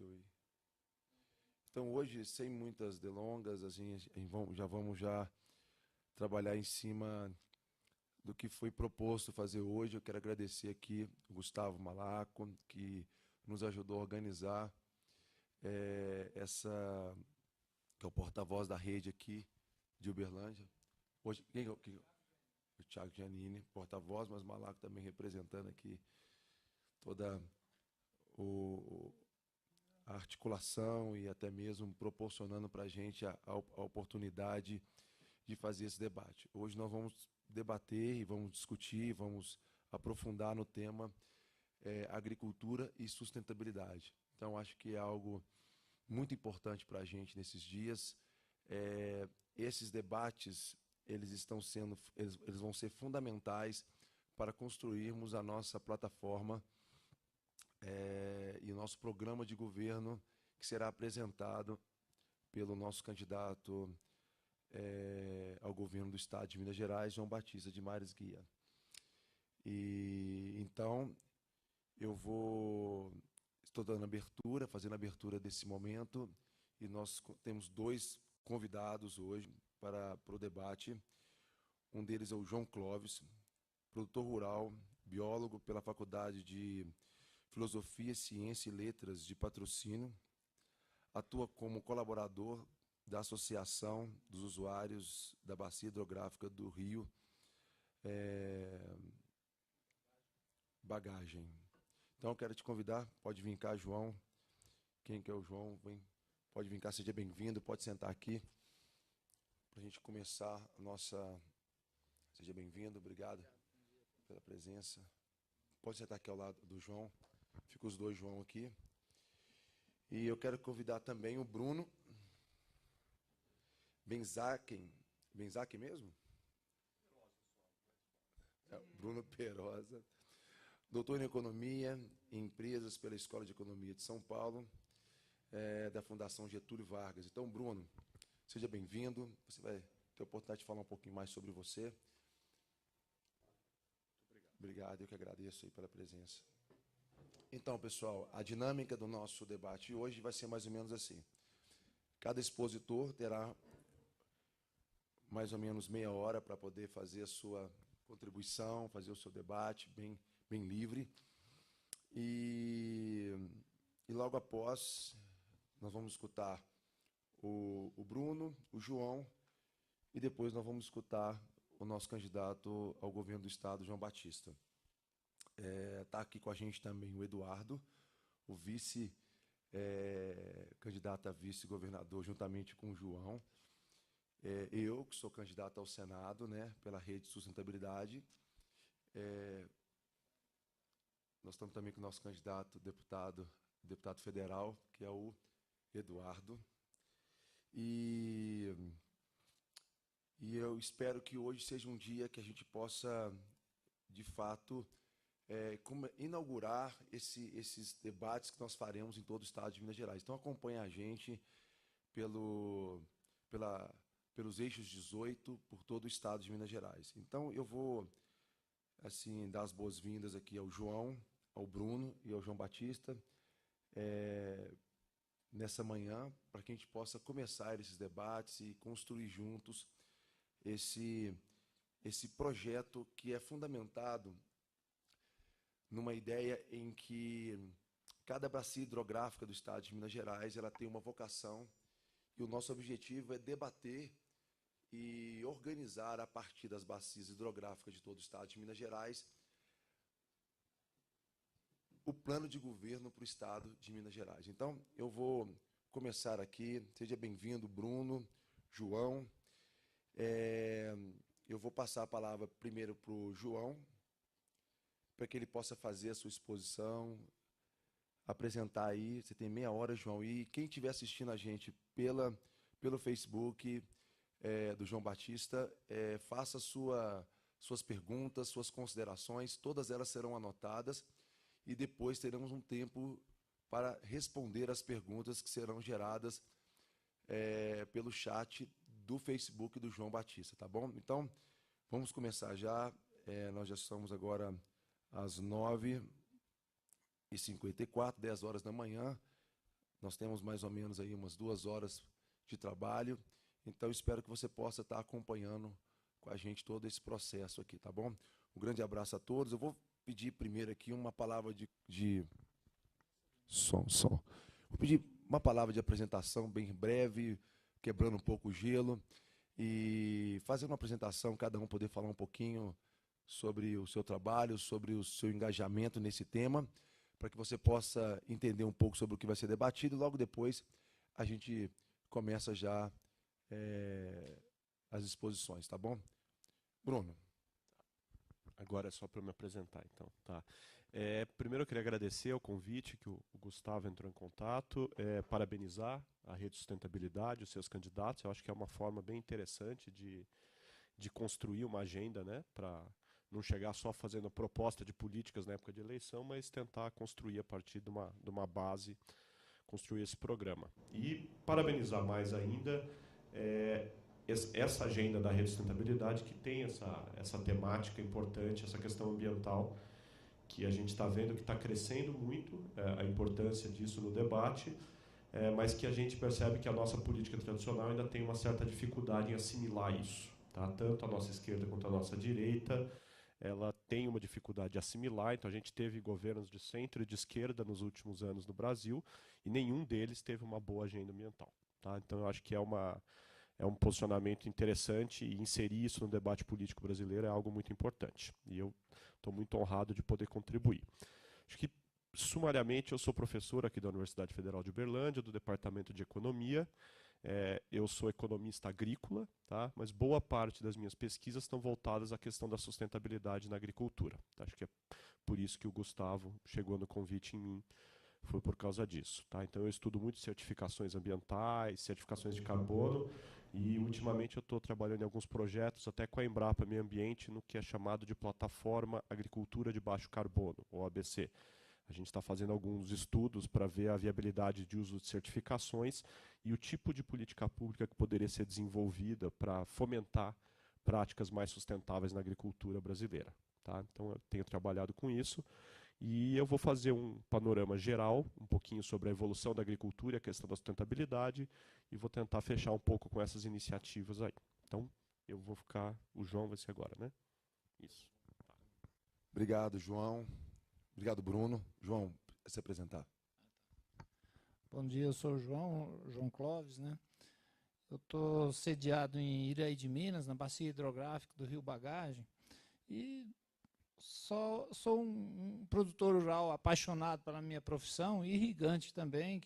seu aí. Então, hoje, sem muitas delongas, assim, já vamos trabalhar em cima do que foi proposto fazer hoje. Eu quero agradecer aqui o Gustavo Malaco, que nos ajudou a organizar que é o porta-voz da rede aqui de Uberlândia. Hoje, o Thiago Giannini, porta-voz, mas Malaco também representando aqui toda a articulação e até mesmo proporcionando para a gente a oportunidade de fazer esse debate. Hoje nós vamos debater e vamos discutir, vamos aprofundar no tema agricultura e sustentabilidade. Então, acho que é algo muito importante para a gente nesses dias. Esses debates, eles vão ser fundamentais para construirmos a nossa plataforma e o nosso programa de governo, que será apresentado pelo nosso candidato ao governo do Estado de Minas Gerais, João Batista de Mares Guia. E então estou fazendo a abertura desse momento, e nós temos dois convidados hoje para o debate. Um deles é o João Clóvis, produtor rural, biólogo pela Faculdade de Filosofia, Ciência e Letras de Patrocínio, atua como colaborador da Associação dos Usuários da Bacia Hidrográfica do Rio Bagagem. Então, eu quero te convidar, pode vir cá, João. Quem que é o João? Vem, pode vir cá, seja bem-vindo, pode sentar aqui para a gente começar a nossa... Seja bem-vindo, obrigado pela presença. Pode sentar aqui ao lado do João, fica os dois João aqui. E eu quero convidar também o Bruno Benzaken. Benzaken mesmo? Bruno Perosa, doutor em Economia e Empresas pela Escola de Economia de São Paulo, da Fundação Getúlio Vargas. Então, Bruno, seja bem-vindo. Você vai ter a oportunidade de falar um pouquinho mais sobre você. Obrigado, eu que agradeço aí pela presença. Então, pessoal, a dinâmica do nosso debate hoje vai ser mais ou menos assim. Cada expositor terá mais ou menos meia hora para poder fazer a sua contribuição, fazer o seu debate bem livre. E logo após, nós vamos escutar o Bruno, o João, e depois nós vamos escutar o nosso candidato ao governo do Estado, João Batista. Está aqui com a gente também o Eduardo, o candidato a vice-governador, juntamente com o João. Eu, que sou candidato ao Senado, né, pela Rede de Sustentabilidade. Nós estamos também com o nosso candidato deputado federal, que é o Eduardo. E eu espero que hoje seja um dia que a gente possa, de fato, inaugurar esses debates que nós faremos em todo o Estado de Minas Gerais. Então, acompanhe a gente pelos eixos 18, por todo o Estado de Minas Gerais. Então, eu vou assim dar as boas-vindas aqui ao João, ao Bruno e ao João Batista, nessa manhã, para que a gente possa começar esses debates e construir juntos esse projeto que é fundamentado numa ideia em que cada bacia hidrográfica do Estado de Minas Gerais ela tem uma vocação, e o nosso objetivo é debater e organizar, a partir das bacias hidrográficas de todo o Estado de Minas Gerais, o plano de governo para o Estado de Minas Gerais. Então, eu vou começar aqui. Seja bem-vindo, Bruno, João. Eu vou passar a palavra primeiro para o João, para que ele possa fazer a sua exposição, apresentar aí. Você tem meia hora, João. E quem estiver assistindo a gente pelo Facebook do João Batista, faça suas perguntas, suas considerações, todas elas serão anotadas, e depois teremos um tempo para responder as perguntas que serão geradas pelo chat do Facebook do João Batista, tá bom? Então, vamos começar já. Nós já estamos agora às 9h54, 10 horas da manhã. Nós temos mais ou menos aí umas 2 horas de trabalho, então espero que você possa estar acompanhando com a gente todo esse processo aqui, tá bom? Um grande abraço a todos. Eu vou pedir primeiro aqui uma palavra de... Som. Vou pedir uma palavra de apresentação bem breve, quebrando um pouco o gelo e fazendo uma apresentação, cada um poder falar um pouquinho sobre o seu trabalho, sobre o seu engajamento nesse tema, para que você possa entender um pouco sobre o que vai ser debatido. Logo depois, a gente começa já as exposições, tá bom? Bruno. Agora é só para me apresentar, então. Tá. Primeiro eu queria agradecer o convite que o Gustavo entrou em contato, parabenizar a Rede Sustentabilidade, os seus candidatos. Eu acho que é uma forma bem interessante de construir uma agenda, né, para não chegar só fazendo proposta de políticas na época de eleição, mas tentar construir a partir de uma base, construir esse programa. E parabenizar mais ainda essa agenda da Rede Sustentabilidade, que tem essa temática importante, essa questão ambiental, que a gente está vendo que está crescendo muito, a importância disso no debate, mas que a gente percebe que a nossa política tradicional ainda tem uma certa dificuldade em assimilar isso. Tá? Tanto a nossa esquerda quanto a nossa direita, ela tem uma dificuldade de assimilar. Então a gente teve governos de centro e de esquerda nos últimos anos no Brasil, e nenhum deles teve uma boa agenda ambiental. Tá? Então eu acho que é um posicionamento interessante, e inserir isso no debate político brasileiro é algo muito importante. E eu estou muito honrado de poder contribuir. Acho que, sumariamente, eu sou professor aqui da Universidade Federal de Uberlândia, do Departamento de Economia. Eu sou economista agrícola, tá? Mas boa parte das minhas pesquisas estão voltadas à questão da sustentabilidade na agricultura. Acho que é por isso que o Gustavo chegou no convite em mim, foi por causa disso. Tá? Então eu estudo muito certificações ambientais, certificações de carbono, e ultimamente eu estou trabalhando em alguns projetos, até com a Embrapa Meio Ambiente, no que é chamado de Plataforma Agricultura de Baixo Carbono, ou ABC. A gente está fazendo alguns estudos para ver a viabilidade de uso de certificações e o tipo de política pública que poderia ser desenvolvida para fomentar práticas mais sustentáveis na agricultura brasileira. Tá? Então eu tenho trabalhado com isso. E eu vou fazer um panorama geral, um pouquinho sobre a evolução da agricultura e a questão da sustentabilidade, e vou tentar fechar um pouco com essas iniciativas aí. Então, eu vou ficar... O João vai ser agora, né? Isso. Tá. Obrigado, João. Obrigado, Bruno. João, se apresentar. Bom dia, eu sou o João Clóvis, né? Eu estou sediado em Iraí de Minas, na bacia hidrográfica do Rio Bagagem, e sou um produtor rural apaixonado pela minha profissão, e irrigante também,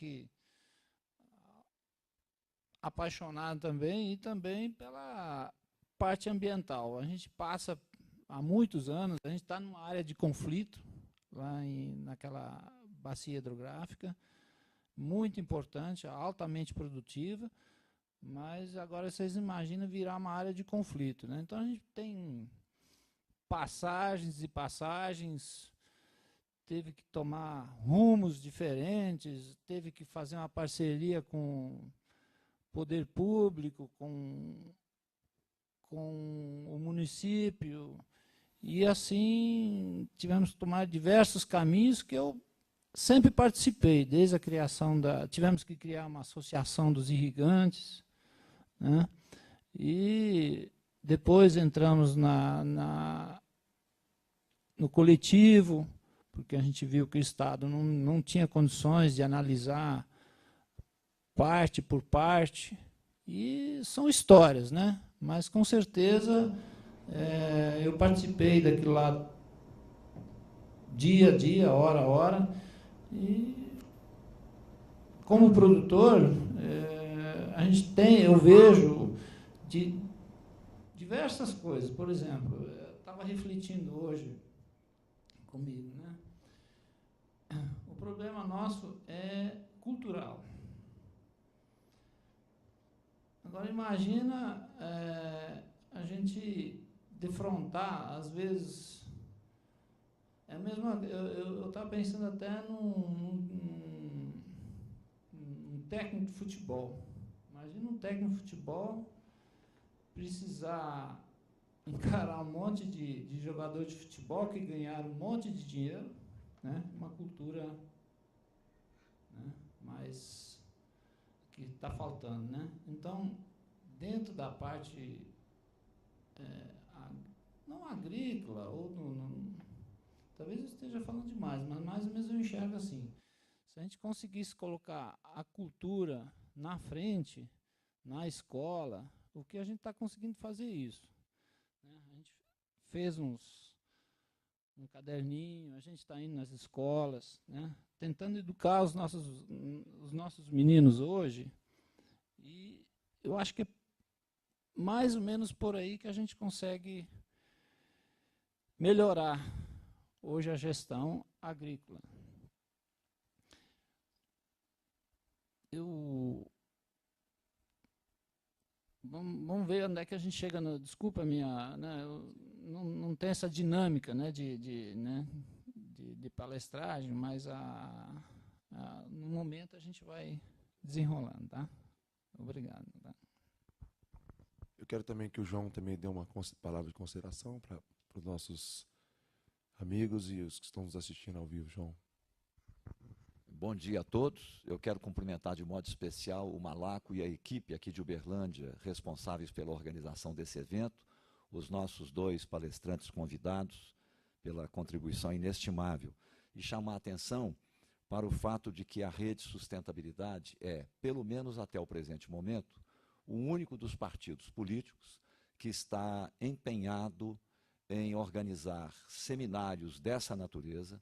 apaixonado também, e também pela parte ambiental. A gente passa, há muitos anos, a gente está numa área de conflito, lá naquela bacia hidrográfica, muito importante, altamente produtiva, mas agora vocês imaginam virar uma área de conflito, né? Então a gente tem passagens e passagens, teve que tomar rumos diferentes, teve que fazer uma parceria com o poder público, com o município, e assim tivemos que tomar diversos caminhos que eu sempre participei, desde a criação tivemos que criar uma associação dos irrigantes, né? E depois entramos no coletivo, porque a gente viu que o Estado não tinha condições de analisar parte por parte, e são histórias, né? Mas, com certeza, eu participei daquilo lá dia a dia, hora a hora, e, como produtor, eu vejo diversas coisas. Por exemplo, eu estava refletindo hoje comigo, né? O problema nosso é cultural. Agora imagina a gente defrontar, às vezes, eu estava pensando até num técnico de futebol. Imagina um técnico de futebol precisar encarar um monte de jogador de futebol que ganharam um monte de dinheiro, né? Uma cultura, né, mais está faltando, né? Então, dentro da parte não agrícola, ou talvez eu esteja falando demais, mas mais ou menos eu enxergo assim. Se a gente conseguisse colocar a cultura na frente, na escola, o que a gente está conseguindo fazer isso, né? A gente fez um caderninho, a gente está indo nas escolas, né? Tentando educar os nossos meninos hoje, e eu acho que é mais ou menos por aí que a gente consegue melhorar hoje a gestão agrícola. Vamos ver onde é que a gente chega. Desculpa a minha, né, não tem essa dinâmica, né, de palestragem, mas no momento a gente vai desenrolando, tá? Obrigado. Tá? Eu quero também que o João também dê uma palavra de consideração para os nossos amigos e os que estão nos assistindo ao vivo. João. Bom dia a todos. Eu quero cumprimentar de modo especial o Malaco e a equipe aqui de Uberlândia, responsáveis pela organização desse evento, os nossos 2 palestrantes convidados, pela contribuição inestimável, e chamar a atenção para o fato de que a Rede Sustentabilidade é, pelo menos até o presente momento, o único dos partidos políticos que está empenhado em organizar seminários dessa natureza.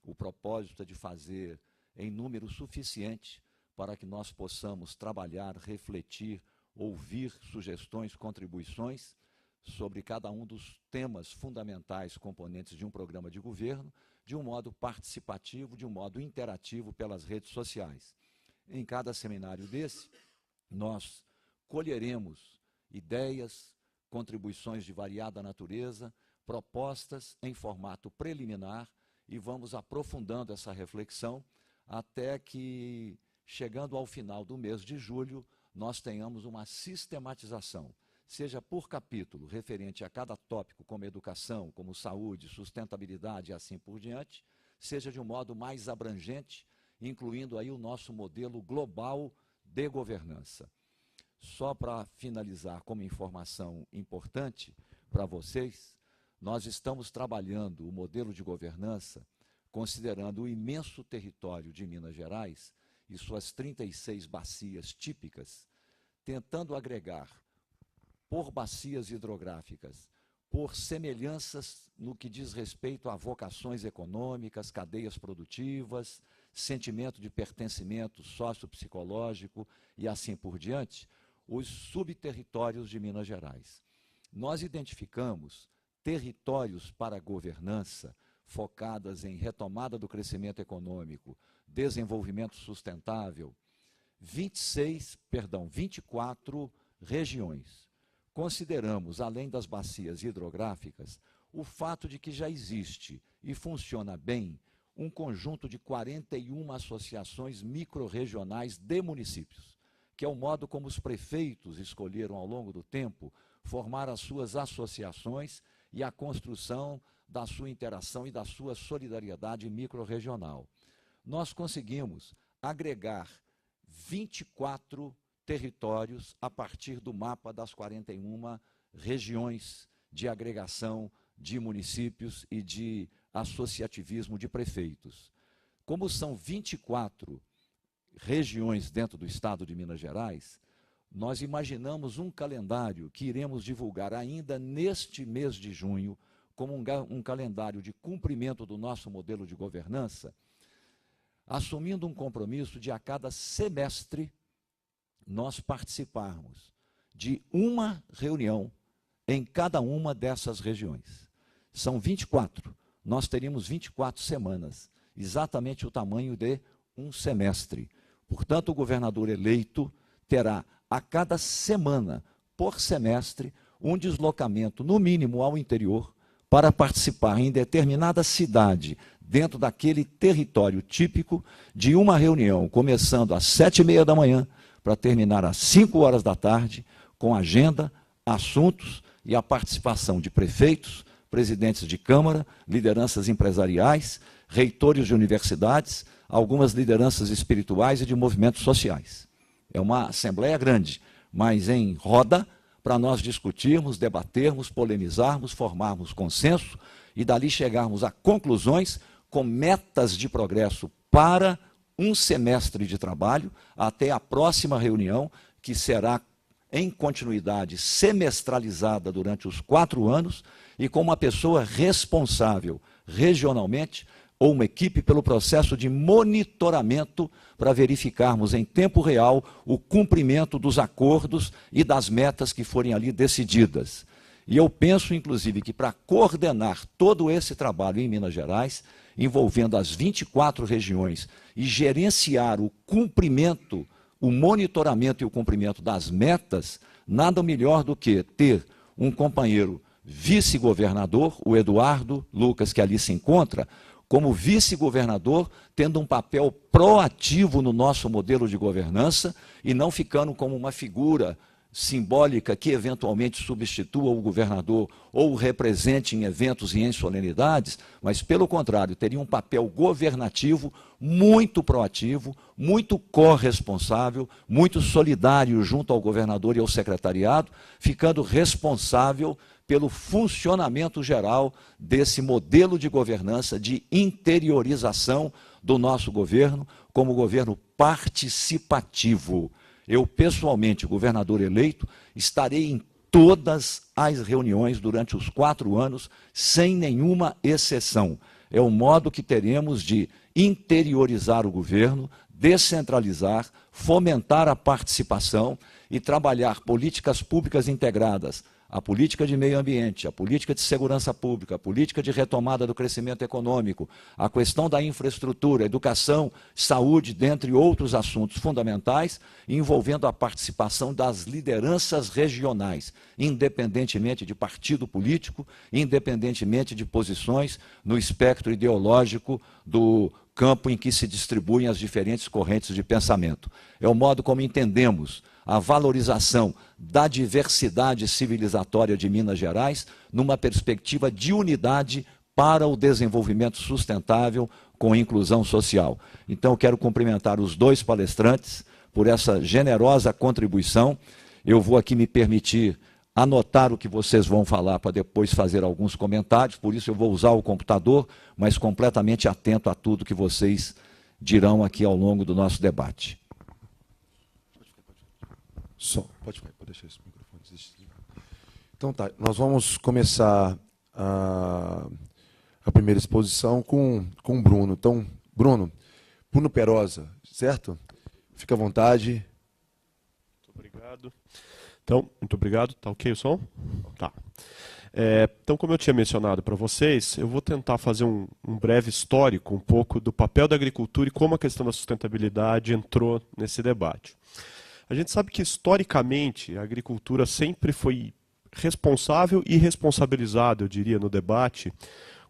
O propósito é de fazer em número suficiente para que nós possamos trabalhar, refletir, ouvir sugestões, contribuições sobre cada um dos temas fundamentais componentes de um programa de governo, de um modo participativo, de um modo interativo pelas redes sociais. Em cada seminário desse, nós colheremos ideias, contribuições de variada natureza, propostas em formato preliminar, e vamos aprofundando essa reflexão até que, chegando ao final do mês de julho, nós tenhamos uma sistematização, seja por capítulo, referente a cada tópico, como educação, como saúde, sustentabilidade e assim por diante, seja de um modo mais abrangente, incluindo aí o nosso modelo global de governança. Só para finalizar como informação importante para vocês, nós estamos trabalhando o modelo de governança considerando o imenso território de Minas Gerais e suas 36 bacias típicas, tentando agregar por bacias hidrográficas, por semelhanças no que diz respeito a vocações econômicas, cadeias produtivas, sentimento de pertencimento sociopsicológico e assim por diante, os subterritórios de Minas Gerais. Nós identificamos territórios para governança focadas em retomada do crescimento econômico, desenvolvimento sustentável, 24 regiões. Consideramos, além das bacias hidrográficas, o fato de que já existe e funciona bem um conjunto de 41 associações microrregionais de municípios, que é o modo como os prefeitos escolheram ao longo do tempo formar as suas associações e a construção da sua interação e da sua solidariedade microrregional. Nós conseguimos agregar 24 territórios a partir do mapa das 41 regiões de agregação de municípios e de associativismo de prefeitos. Como são 24 regiões dentro do estado de Minas Gerais, nós imaginamos um calendário que iremos divulgar ainda neste mês de junho, como um calendário de cumprimento do nosso modelo de governança, assumindo um compromisso de a cada semestre nós participarmos de uma reunião em cada uma dessas regiões. São 24, nós teríamos 24 semanas, exatamente o tamanho de um semestre. Portanto, o governador eleito terá a cada semana, por semestre, um deslocamento, no mínimo, ao interior, para participar em determinada cidade, dentro daquele território típico, de uma reunião, começando às 7h30 da manhã, para terminar às 5 horas da tarde, com agenda, assuntos e a participação de prefeitos, presidentes de Câmara, lideranças empresariais, reitores de universidades, algumas lideranças espirituais e de movimentos sociais. É uma assembleia grande, mas em roda, para nós discutirmos, debatermos, polemizarmos, formarmos consenso e dali chegarmos a conclusões com metas de progresso para um semestre de trabalho até a próxima reunião, que será em continuidade semestralizada durante os 4 anos e com uma pessoa responsável regionalmente ou uma equipe pelo processo de monitoramento para verificarmos em tempo real o cumprimento dos acordos e das metas que forem ali decididas. E eu penso, inclusive, que para coordenar todo esse trabalho em Minas Gerais, envolvendo as 24 regiões, e gerenciar o cumprimento, o monitoramento e o cumprimento das metas, nada melhor do que ter um companheiro vice-governador, o Eduardo Lucas, que ali se encontra, como vice-governador, tendo um papel proativo no nosso modelo de governança e não ficando como uma figura simbólica que eventualmente substitua o governador ou o represente em eventos e em solenidades, mas, pelo contrário, teria um papel governativo muito proativo, muito corresponsável, muito solidário junto ao governador e ao secretariado, ficando responsável pelo funcionamento geral desse modelo de governança, de interiorização do nosso governo como governo participativo. Eu, pessoalmente, governador eleito, estarei em todas as reuniões durante os 4 anos, sem nenhuma exceção. É o modo que teremos de interiorizar o governo, descentralizar, fomentar a participação e trabalhar políticas públicas integradas, a política de meio ambiente, a política de segurança pública, a política de retomada do crescimento econômico, a questão da infraestrutura, educação, saúde, dentre outros assuntos fundamentais, envolvendo a participação das lideranças regionais, independentemente de partido político, independentemente de posições no espectro ideológico do campo em que se distribuem as diferentes correntes de pensamento. É o modo como entendemos a valorização da diversidade civilizatória de Minas Gerais numa perspectiva de unidade para o desenvolvimento sustentável com inclusão social. Então, eu quero cumprimentar os 2 palestrantes por essa generosa contribuição. Eu vou aqui me permitir anotar o que vocês vão falar para depois fazer alguns comentários, por isso eu vou usar o computador, mas completamente atento a tudo que vocês dirão aqui ao longo do nosso debate. Pode deixar esse microfone. Então tá, nós vamos começar a primeira exposição com o Bruno. Então, Bruno Perosa, certo? Fica à vontade. Muito obrigado. Então, muito obrigado. Tá ok o som? Tá. Então, como eu tinha mencionado para vocês, eu vou tentar fazer um breve histórico um pouco do papel da agricultura e como a questão da sustentabilidade entrou nesse debate. A gente sabe que, historicamente, a agricultura sempre foi responsável e responsabilizada, eu diria, no debate,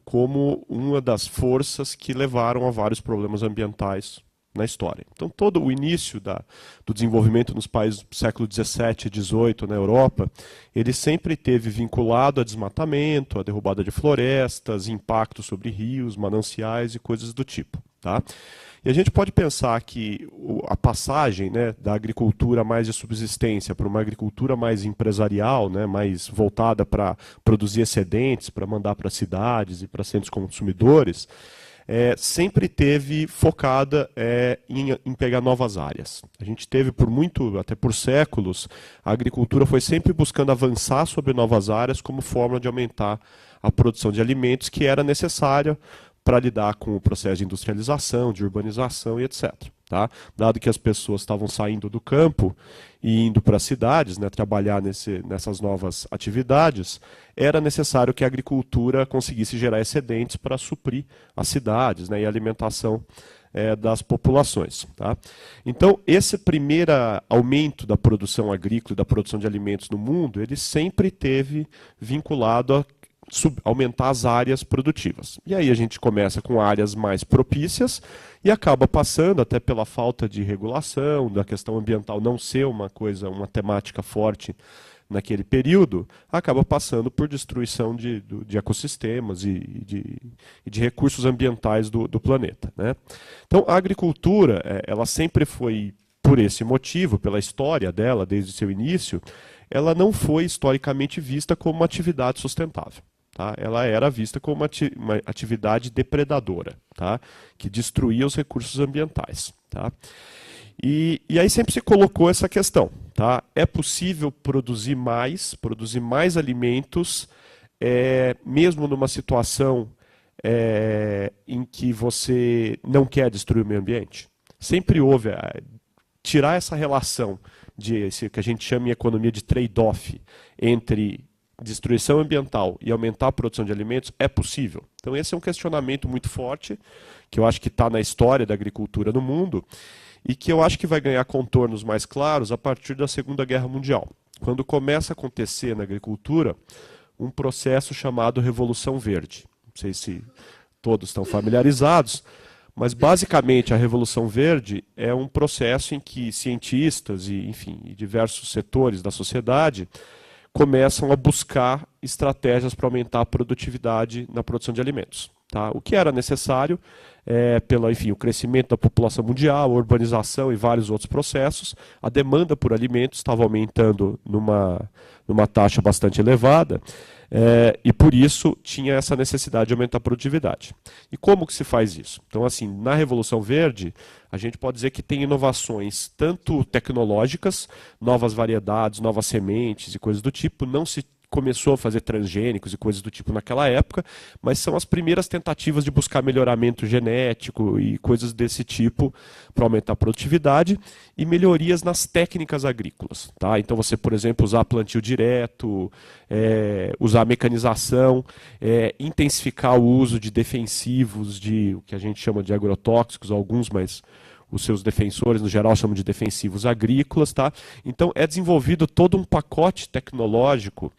como uma das forças que levaram a vários problemas ambientais na história. Então, todo o início do desenvolvimento nos países do século XVII e XVIII na Europa, ele sempre teve vinculado a desmatamento, a derrubada de florestas, impacto sobre rios, mananciais e coisas do tipo. Tá? E a gente pode pensar que a passagem, né, da agricultura mais de subsistência para uma agricultura mais empresarial, né, mais voltada para produzir excedentes, para mandar para cidades e para centros consumidores, sempre teve focada em pegar novas áreas. A gente teve até por séculos, a agricultura foi sempre buscando avançar sobre novas áreas como forma de aumentar a produção de alimentos que era necessária para lidar com o processo de industrialização, de urbanização e etc. Tá? Dado que as pessoas estavam saindo do campo e indo para as cidades, né, trabalhar nessas novas atividades, era necessário que a agricultura conseguisse gerar excedentes para suprir as cidades, né, e a alimentação das populações. Tá? Então, esse primeiro aumento da produção agrícola e da produção de alimentos no mundo, ele sempre teve vinculado a aumentar as áreas produtivas. E aí a gente começa com áreas mais propícias e acaba passando, até pela falta de regulação, da questão ambiental não ser uma temática forte naquele período, acaba passando por destruição de ecossistemas e de recursos ambientais do planeta. Né? Então, a agricultura, ela sempre foi, por esse motivo, pela história dela desde o seu início, ela não foi historicamente vista como uma atividade sustentável. Tá? Ela era vista como uma atividade depredadora, tá? Que destruía os recursos ambientais. Tá? E aí sempre se colocou essa questão. Tá? É possível produzir mais alimentos, mesmo numa situação em que você não quer destruir o meio ambiente? Sempre houve, tirar essa relação que a gente chama em economia de trade-off entre destruição ambiental e aumentar a produção de alimentos é possível. Então esse é um questionamento muito forte, que eu acho que está na história da agricultura no mundo, e que eu acho que vai ganhar contornos mais claros a partir da Segunda Guerra Mundial, quando começa a acontecer na agricultura um processo chamado Revolução Verde. Não sei se todos estão familiarizados, mas basicamente a Revolução Verde é um processo em que cientistas e, enfim, diversos setores da sociedade começam a buscar estratégias para aumentar a produtividade na produção de alimentos. Tá? O que era necessário pelo, enfim, o crescimento da população mundial, a urbanização e vários outros processos. A demanda por alimentos estava aumentando numa taxa bastante elevada, e por isso tinha essa necessidade de aumentar a produtividade. E como que se faz isso? Então, assim, na Revolução Verde, a gente pode dizer que tem inovações tanto tecnológicas, novas variedades, novas sementes e coisas do tipo. Não se começou a fazer transgênicos e coisas do tipo naquela época, mas são as primeiras tentativas de buscar melhoramento genético e coisas desse tipo para aumentar a produtividade e melhorias nas técnicas agrícolas. Tá? Então você, por exemplo, usar plantio direto, usar mecanização, intensificar o uso de defensivos, de o que a gente chama de agrotóxicos, alguns, mas os seus defensores, no geral, chamam de defensivos agrícolas. Tá? Então, é desenvolvido todo um pacote tecnológico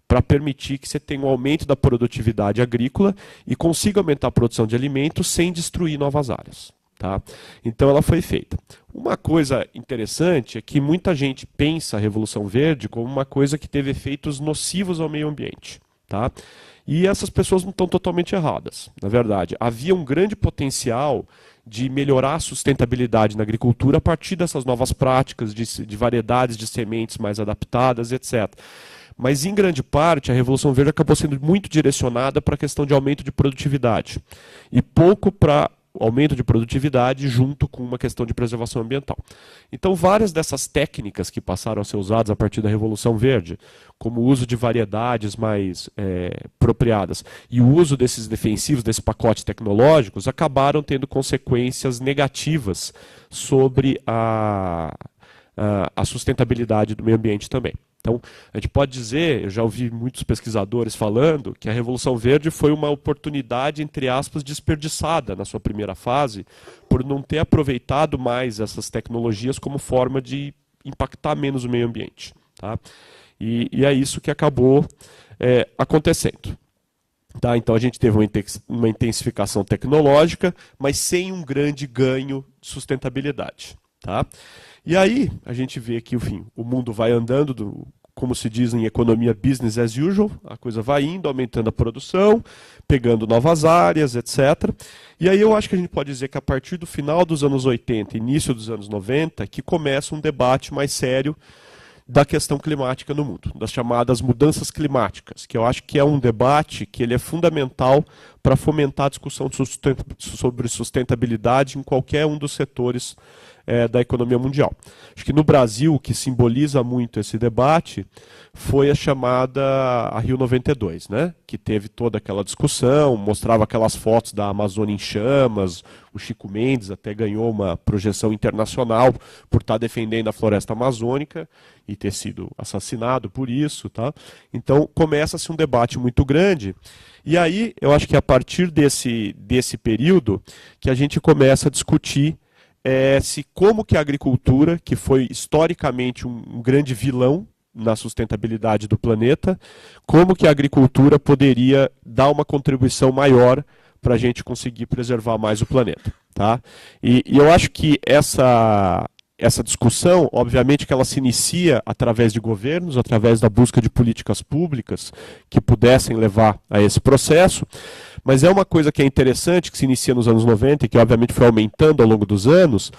para permitir que você tenha um aumento da produtividade agrícola e consiga aumentar a produção de alimentos sem destruir novas áreas. Tá? Então, ela foi feita. Uma coisa interessante é que muita gente pensa a Revolução Verde como uma coisa que teve efeitos nocivos ao meio ambiente. Tá? E essas pessoas não estão totalmente erradas. Na verdade, havia um grande potencial de melhorar a sustentabilidade na agricultura a partir dessas novas práticas, de variedades de sementes mais adaptadas, etc. Mas, em grande parte, a Revolução Verde acabou sendo muito direcionada para a questão de aumento de produtividade e pouco para aumento de produtividade junto com uma questão de preservação ambiental. Então, várias dessas técnicas que passaram a ser usadas a partir da Revolução Verde, como o uso de variedades mais apropriadas e o uso desses defensivos, desse pacote tecnológicos, acabaram tendo consequências negativas sobre a sustentabilidade do meio ambiente também. Então, a gente pode dizer, eu já ouvi muitos pesquisadores falando, que a Revolução Verde foi uma oportunidade, entre aspas, desperdiçada na sua primeira fase, por não ter aproveitado mais essas tecnologias como forma de impactar menos o meio ambiente. Tá? E é isso que acabou acontecendo. Tá? Então, a gente teve uma intensificação tecnológica, mas sem um grande ganho de sustentabilidade. Tá? E aí, a gente vê que, enfim, o mundo vai andando, como se diz em economia, business as usual, a coisa vai indo, aumentando a produção, pegando novas áreas, etc. E aí eu acho que a gente pode dizer que a partir do final dos anos 80, início dos anos 90, que começa um debate mais sério da questão climática no mundo, das chamadas mudanças climáticas, que eu acho que é um debate que ele é fundamental para fomentar a discussão sobre sustentabilidade em qualquer um dos setores da economia mundial. Acho que no Brasil, o que simboliza muito esse debate foi a chamada a Rio 92, né? Que teve toda aquela discussão, mostrava aquelas fotos da Amazônia em chamas, o Chico Mendes até ganhou uma projeção internacional por estar defendendo a floresta amazônica e ter sido assassinado por isso. Tá? Então começa-se um debate muito grande, e aí eu acho que a partir desse período que a gente começa a discutir como que a agricultura, que foi historicamente um grande vilão na sustentabilidade do planeta, como que a agricultura poderia dar uma contribuição maior para a gente conseguir preservar mais o planeta. Tá? E eu acho que essa discussão, obviamente que ela se inicia através de governos, através da busca de políticas públicas que pudessem levar a esse processo, mas é uma coisa que é interessante, que se inicia nos anos 90 e que obviamente foi aumentando ao longo dos anos,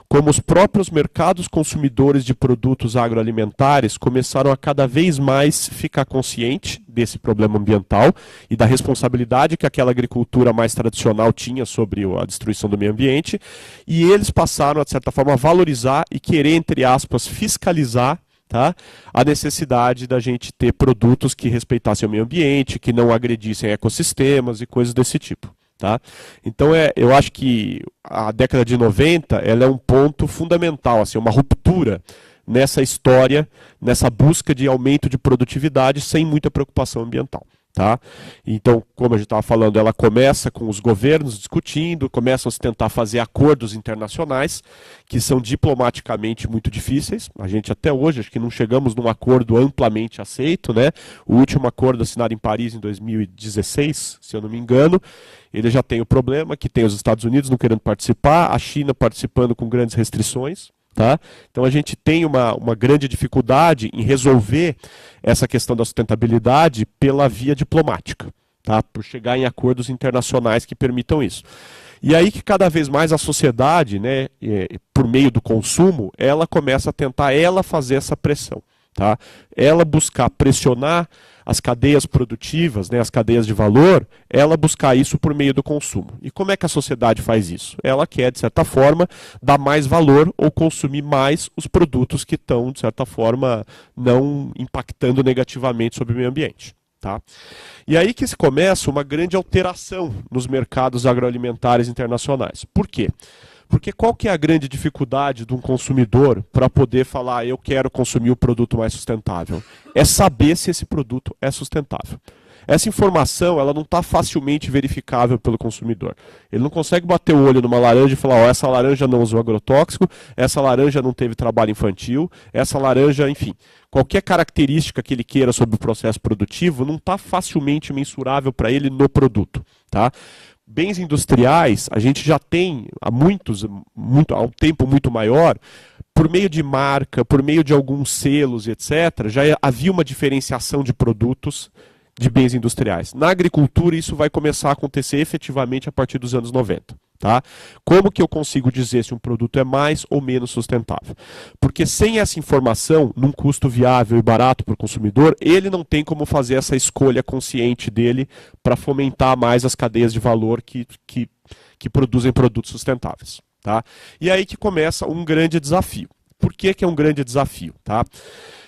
como os próprios mercados consumidores de produtos agroalimentares começaram a cada vez mais ficar consciente desse problema ambiental e da responsabilidade que aquela agricultura mais tradicional tinha sobre a destruição do meio ambiente, e eles passaram, de certa forma, a valorizar e querer, entre aspas, fiscalizar, tá, a necessidade da gente ter produtos que respeitassem o meio ambiente, que não agredissem ecossistemas e coisas desse tipo. Tá? Então, eu acho que a década de 90 ela é um ponto fundamental, assim, uma ruptura nessa história, nessa busca de aumento de produtividade sem muita preocupação ambiental. Tá? Então, como a gente estava falando, ela começa com os governos discutindo, começam a se tentar fazer acordos internacionais, que são diplomaticamente muito difíceis. A gente até hoje, acho que não chegamos num acordo amplamente aceito, né? O último acordo assinado em Paris em 2016, se eu não me engano, ele já tem o problema que tem os Estados Unidos não querendo participar, a China participando com grandes restrições. Tá? Então a gente tem uma grande dificuldade em resolver essa questão da sustentabilidade pela via diplomática, tá? Por chegar em acordos internacionais que permitam isso. E aí que cada vez mais a sociedade, né, por meio do consumo, ela começa a tentar fazer essa pressão. Tá? Ela buscar pressionar as cadeias produtivas, né, as cadeias de valor, ela buscar isso por meio do consumo. E como é que a sociedade faz isso? Ela quer, de certa forma, dar mais valor ou consumir mais os produtos que estão, de certa forma, não impactando negativamente sobre o meio ambiente. Tá? E aí que se começa uma grande alteração nos mercados agroalimentares internacionais. Por quê? Porque qual que é a grande dificuldade de um consumidor para poder falar eu quero consumir o produto mais sustentável? É saber se esse produto é sustentável. Essa informação ela não está facilmente verificável pelo consumidor. Ele não consegue bater o olho numa laranja e falar essa laranja não usou agrotóxico, essa laranja não teve trabalho infantil, essa laranja, enfim. Qualquer característica que ele queira sobre o processo produtivo não está facilmente mensurável para ele no produto. Tá? Bens industriais, a gente já tem há um tempo muito maior, por meio de marca, por meio de alguns selos, etc., já havia uma diferenciação de produtos de bens industriais. Na agricultura, isso vai começar a acontecer efetivamente a partir dos anos 90. Tá? Como que eu consigo dizer se um produto é mais ou menos sustentável? Porque sem essa informação, num custo viável e barato para o consumidor, ele não tem como fazer essa escolha consciente dele para fomentar mais as cadeias de valor que produzem produtos sustentáveis. Tá? E aí que começa um grande desafio. Por que é um grande desafio? Tá?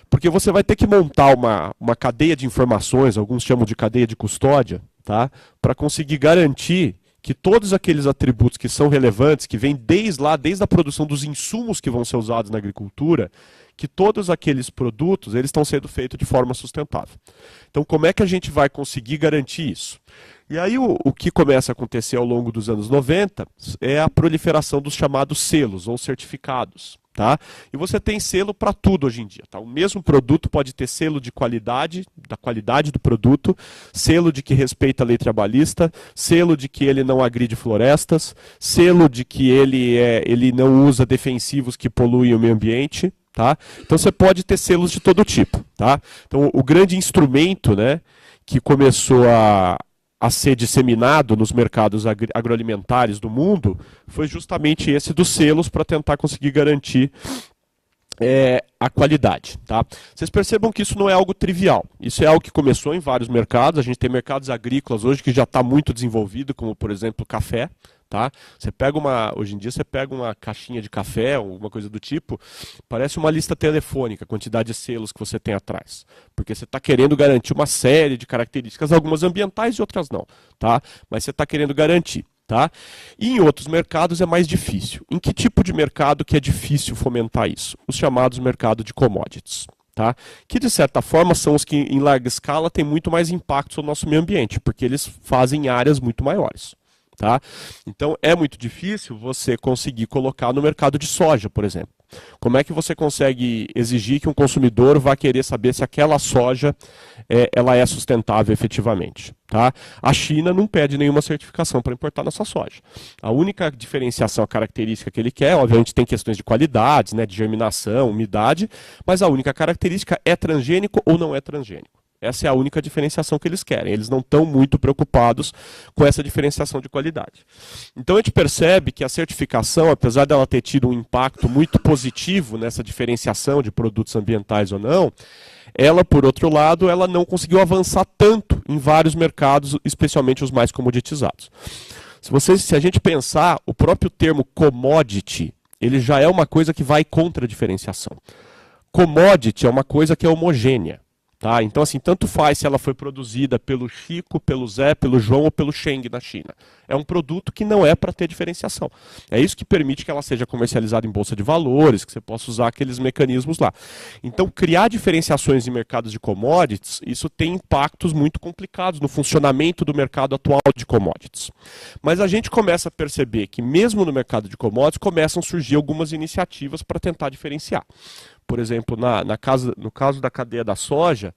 Porque você vai ter que montar uma cadeia de informações, alguns chamam de cadeia de custódia, tá? Para conseguir garantir que todos aqueles atributos que são relevantes, que vêm desde a produção dos insumos que vão ser usados na agricultura, que todos aqueles produtos eles estão sendo feitos de forma sustentável. Então, como é que a gente vai conseguir garantir isso? E aí o que começa a acontecer ao longo dos anos 90 é a proliferação dos chamados selos ou certificados. Tá? E você tem selo para tudo hoje em dia. Tá? O mesmo produto pode ter selo de qualidade, da qualidade do produto, selo de que respeita a lei trabalhista, selo de que ele não agride florestas, selo de que ele não usa defensivos que poluem o meio ambiente. Tá? Então você pode ter selos de todo tipo. Tá? Então o grande instrumento, né, que começou a ser disseminado nos mercados agroalimentares do mundo foi justamente esse dos selos para tentar conseguir garantir a qualidade. Tá? Vocês percebam que isso não é algo trivial. Isso é algo que começou em vários mercados. A gente tem mercados agrícolas hoje que já está muito desenvolvido, como por exemplo o café. Tá? Hoje em dia você pega uma caixinha de café ou alguma coisa do tipo, parece uma lista telefônica, a quantidade de selos que você tem atrás. Porque você está querendo garantir uma série de características, algumas ambientais e outras não. Tá? Mas você está querendo garantir. Tá? E em outros mercados é mais difícil. Em que tipo de mercado que é difícil fomentar isso? Os chamados mercados de commodities. Tá? Que de certa forma são os que em larga escala têm muito mais impacto sobre o nosso meio ambiente, porque eles fazem áreas muito maiores. Tá? Então é muito difícil você conseguir colocar no mercado de soja, por exemplo. Como é que você consegue exigir que um consumidor vá querer saber se aquela soja ela é sustentável efetivamente? Tá? A China não pede nenhuma certificação para importar nossa soja. A única diferenciação, a característica que ele quer, obviamente tem questões de qualidades, né, de germinação, umidade, mas a única característica é transgênico ou não é transgênico. Essa é a única diferenciação que eles querem. Eles não estão muito preocupados com essa diferenciação de qualidade. Então a gente percebe que a certificação, apesar dela ter tido um impacto muito positivo nessa diferenciação de produtos ambientais ou não, ela, por outro lado, ela não conseguiu avançar tanto em vários mercados, especialmente os mais comoditizados. Se a gente pensar, o próprio termo commodity, ele já é uma coisa que vai contra a diferenciação. Commodity é uma coisa que é homogênea. Tá? Então, assim, tanto faz se ela foi produzida pelo Chico, pelo Zé, pelo João ou pelo Sheng na China. É um produto que não é para ter diferenciação. É isso que permite que ela seja comercializada em bolsa de valores, que você possa usar aqueles mecanismos lá. Então, criar diferenciações em mercados de commodities, isso tem impactos muito complicados no funcionamento do mercado atual de commodities. Mas a gente começa a perceber que, mesmo no mercado de commodities, começam a surgir algumas iniciativas para tentar diferenciar. Por exemplo, no caso da cadeia da soja,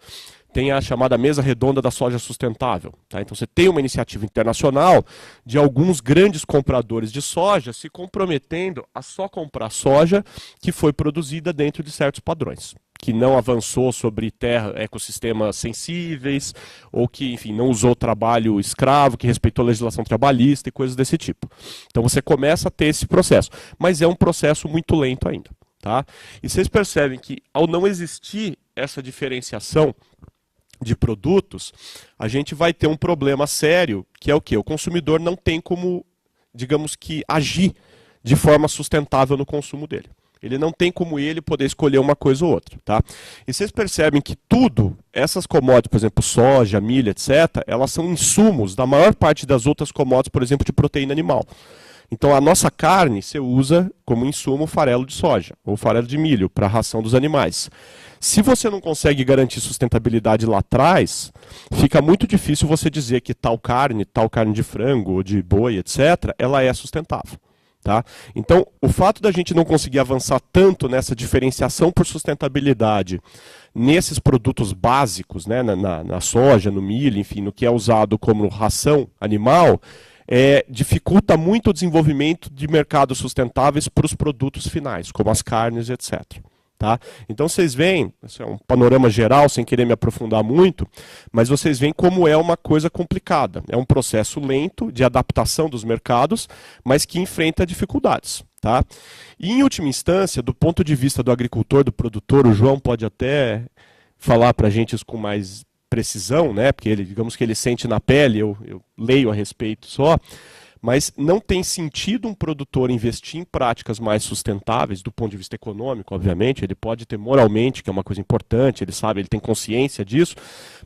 tem a chamada Mesa Redonda da Soja Sustentável. Tá? Então você tem uma iniciativa internacional de alguns grandes compradores de soja se comprometendo a só comprar soja que foi produzida dentro de certos padrões, que não avançou sobre ecossistemas sensíveis, ou que, enfim, não usou trabalho escravo, que respeitou a legislação trabalhista e coisas desse tipo. Então você começa a ter esse processo, mas é um processo muito lento ainda. Tá? E vocês percebem que, ao não existir essa diferenciação de produtos, a gente vai ter um problema sério, que é o quê? O consumidor não tem como, digamos que, agir de forma sustentável no consumo dele. Ele não tem como ele poder escolher uma coisa ou outra. Tá? E vocês percebem que tudo, essas commodities, por exemplo, soja, milho, etc., elas são insumos da maior parte das outras commodities, por exemplo, de proteína animal. Então, a nossa carne, você usa como insumo farelo de soja ou farelo de milho para a ração dos animais. Se você não consegue garantir sustentabilidade lá atrás, fica muito difícil você dizer que tal carne de frango ou de boi, etc., ela é sustentável. Tá? Então, o fato da gente não conseguir avançar tanto nessa diferenciação por sustentabilidade nesses produtos básicos, né, na soja, no milho, enfim, no que é usado como ração animal, dificulta muito o desenvolvimento de mercados sustentáveis para os produtos finais, como as carnes, etc. Tá? Então vocês veem, esse é um panorama geral, sem querer me aprofundar muito, mas vocês veem como é uma coisa complicada. É um processo lento de adaptação dos mercados, mas que enfrenta dificuldades. Tá? E, em última instância, do ponto de vista do agricultor, do produtor, o João pode até falar para a gente isso com mais precisão, né? Porque ele, digamos que ele sente na pele, eu leio a respeito só, mas não tem sentido um produtor investir em práticas mais sustentáveis, do ponto de vista econômico, obviamente, ele pode ter moralmente, que é uma coisa importante, ele sabe, ele tem consciência disso,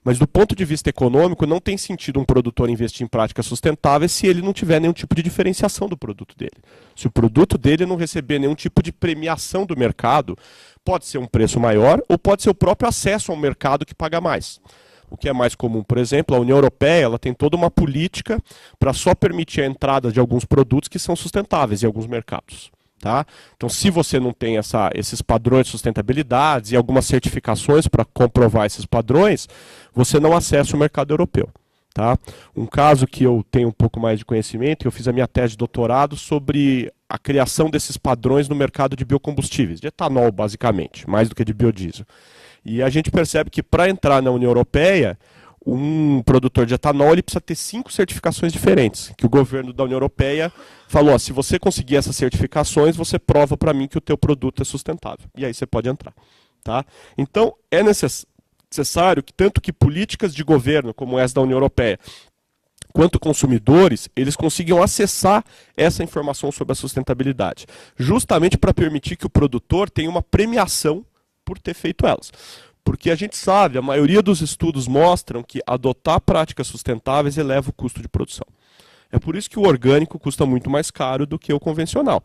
mas do ponto de vista econômico, não tem sentido um produtor investir em práticas sustentáveis se ele não tiver nenhum tipo de diferenciação do produto dele. Se o produto dele não receber nenhum tipo de premiação do mercado, pode ser um preço maior ou pode ser o próprio acesso ao mercado que paga mais. O que é mais comum, por exemplo, a União Europeia ela tem toda uma política para só permitir a entrada de alguns produtos que são sustentáveis em alguns mercados. Tá? Então, se você não tem esses padrões de sustentabilidade e algumas certificações para comprovar esses padrões, você não acessa o mercado europeu. Tá? Um caso que eu tenho um pouco mais de conhecimento, eu fiz a minha tese de doutorado sobre a criação desses padrões no mercado de biocombustíveis, de etanol basicamente, mais do que de biodiesel. E a gente percebe que para entrar na União Europeia, um produtor de etanol ele precisa ter 5 certificações diferentes, que o governo da União Europeia falou, ó, se você conseguir essas certificações, você prova para mim que o teu produto é sustentável. E aí você pode entrar. Tá? Então, é necessário que tanto que políticas de governo, como essa da União Europeia, quanto consumidores, eles consigam acessar essa informação sobre a sustentabilidade, justamente para permitir que o produtor tenha uma premiação por ter feito elas. Porque a gente sabe, a maioria dos estudos mostram que adotar práticas sustentáveis eleva o custo de produção. É por isso que o orgânico custa muito mais caro do que o convencional.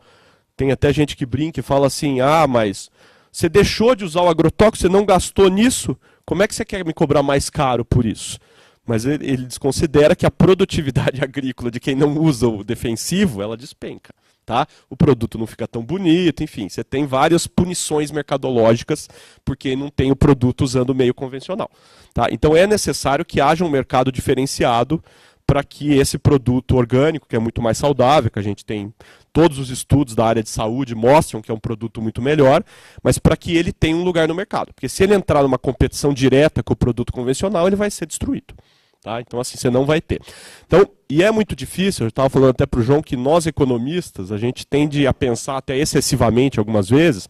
Tem até gente que brinca e fala assim, mas você deixou de usar o agrotóxico, você não gastou nisso, como é que você quer me cobrar mais caro por isso? Mas ele desconsidera que a produtividade agrícola de quem não usa o defensivo, ela despenca. Tá? O produto não fica tão bonito, enfim, você tem várias punições mercadológicas porque não tem o produto usando o meio convencional. Tá? Então é necessário que haja um mercado diferenciado para que esse produto orgânico, que é muito mais saudável, que a gente tem todos os estudos da área de saúde mostram que é um produto muito melhor, mas para que ele tenha um lugar no mercado. Porque se ele entrar numa competição direta com o produto convencional, ele vai ser destruído. Tá? Então, assim, você não vai ter. Então, e é muito difícil, eu estava falando até para o João, que nós economistas, a gente tende a pensar até excessivamente algumas vezes,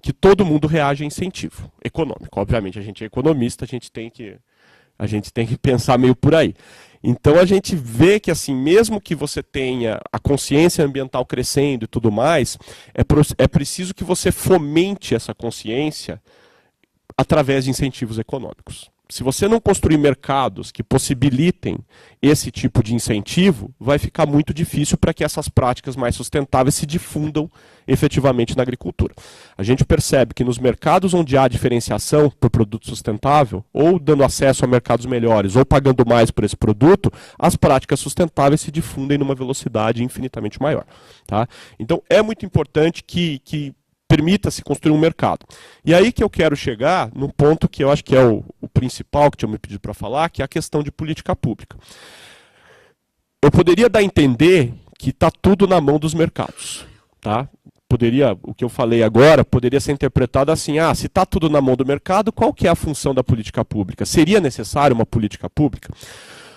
que todo mundo reage a incentivo econômico. Obviamente, a gente é economista, a gente tem que pensar meio por aí. Então a gente vê que, assim, mesmo que você tenha a consciência ambiental crescendo e tudo mais, é preciso que você fomente essa consciência através de incentivos econômicos. Se você não construir mercados que possibilitem esse tipo de incentivo, vai ficar muito difícil para que essas práticas mais sustentáveis se difundam efetivamente na agricultura. A gente percebe que nos mercados onde há diferenciação por produto sustentável, ou dando acesso a mercados melhores, ou pagando mais por esse produto, as práticas sustentáveis se difundem numa velocidade infinitamente maior. Tá? Então é muito importante que permita-se construir um mercado. E aí que eu quero chegar num ponto que eu acho que é o principal que tinha me pedido para falar, que é a questão de política pública. Eu poderia dar a entender que está tudo na mão dos mercados. Tá? O que eu falei agora poderia ser interpretado assim, se está tudo na mão do mercado, qual que é a função da política pública? Seria necessário uma política pública?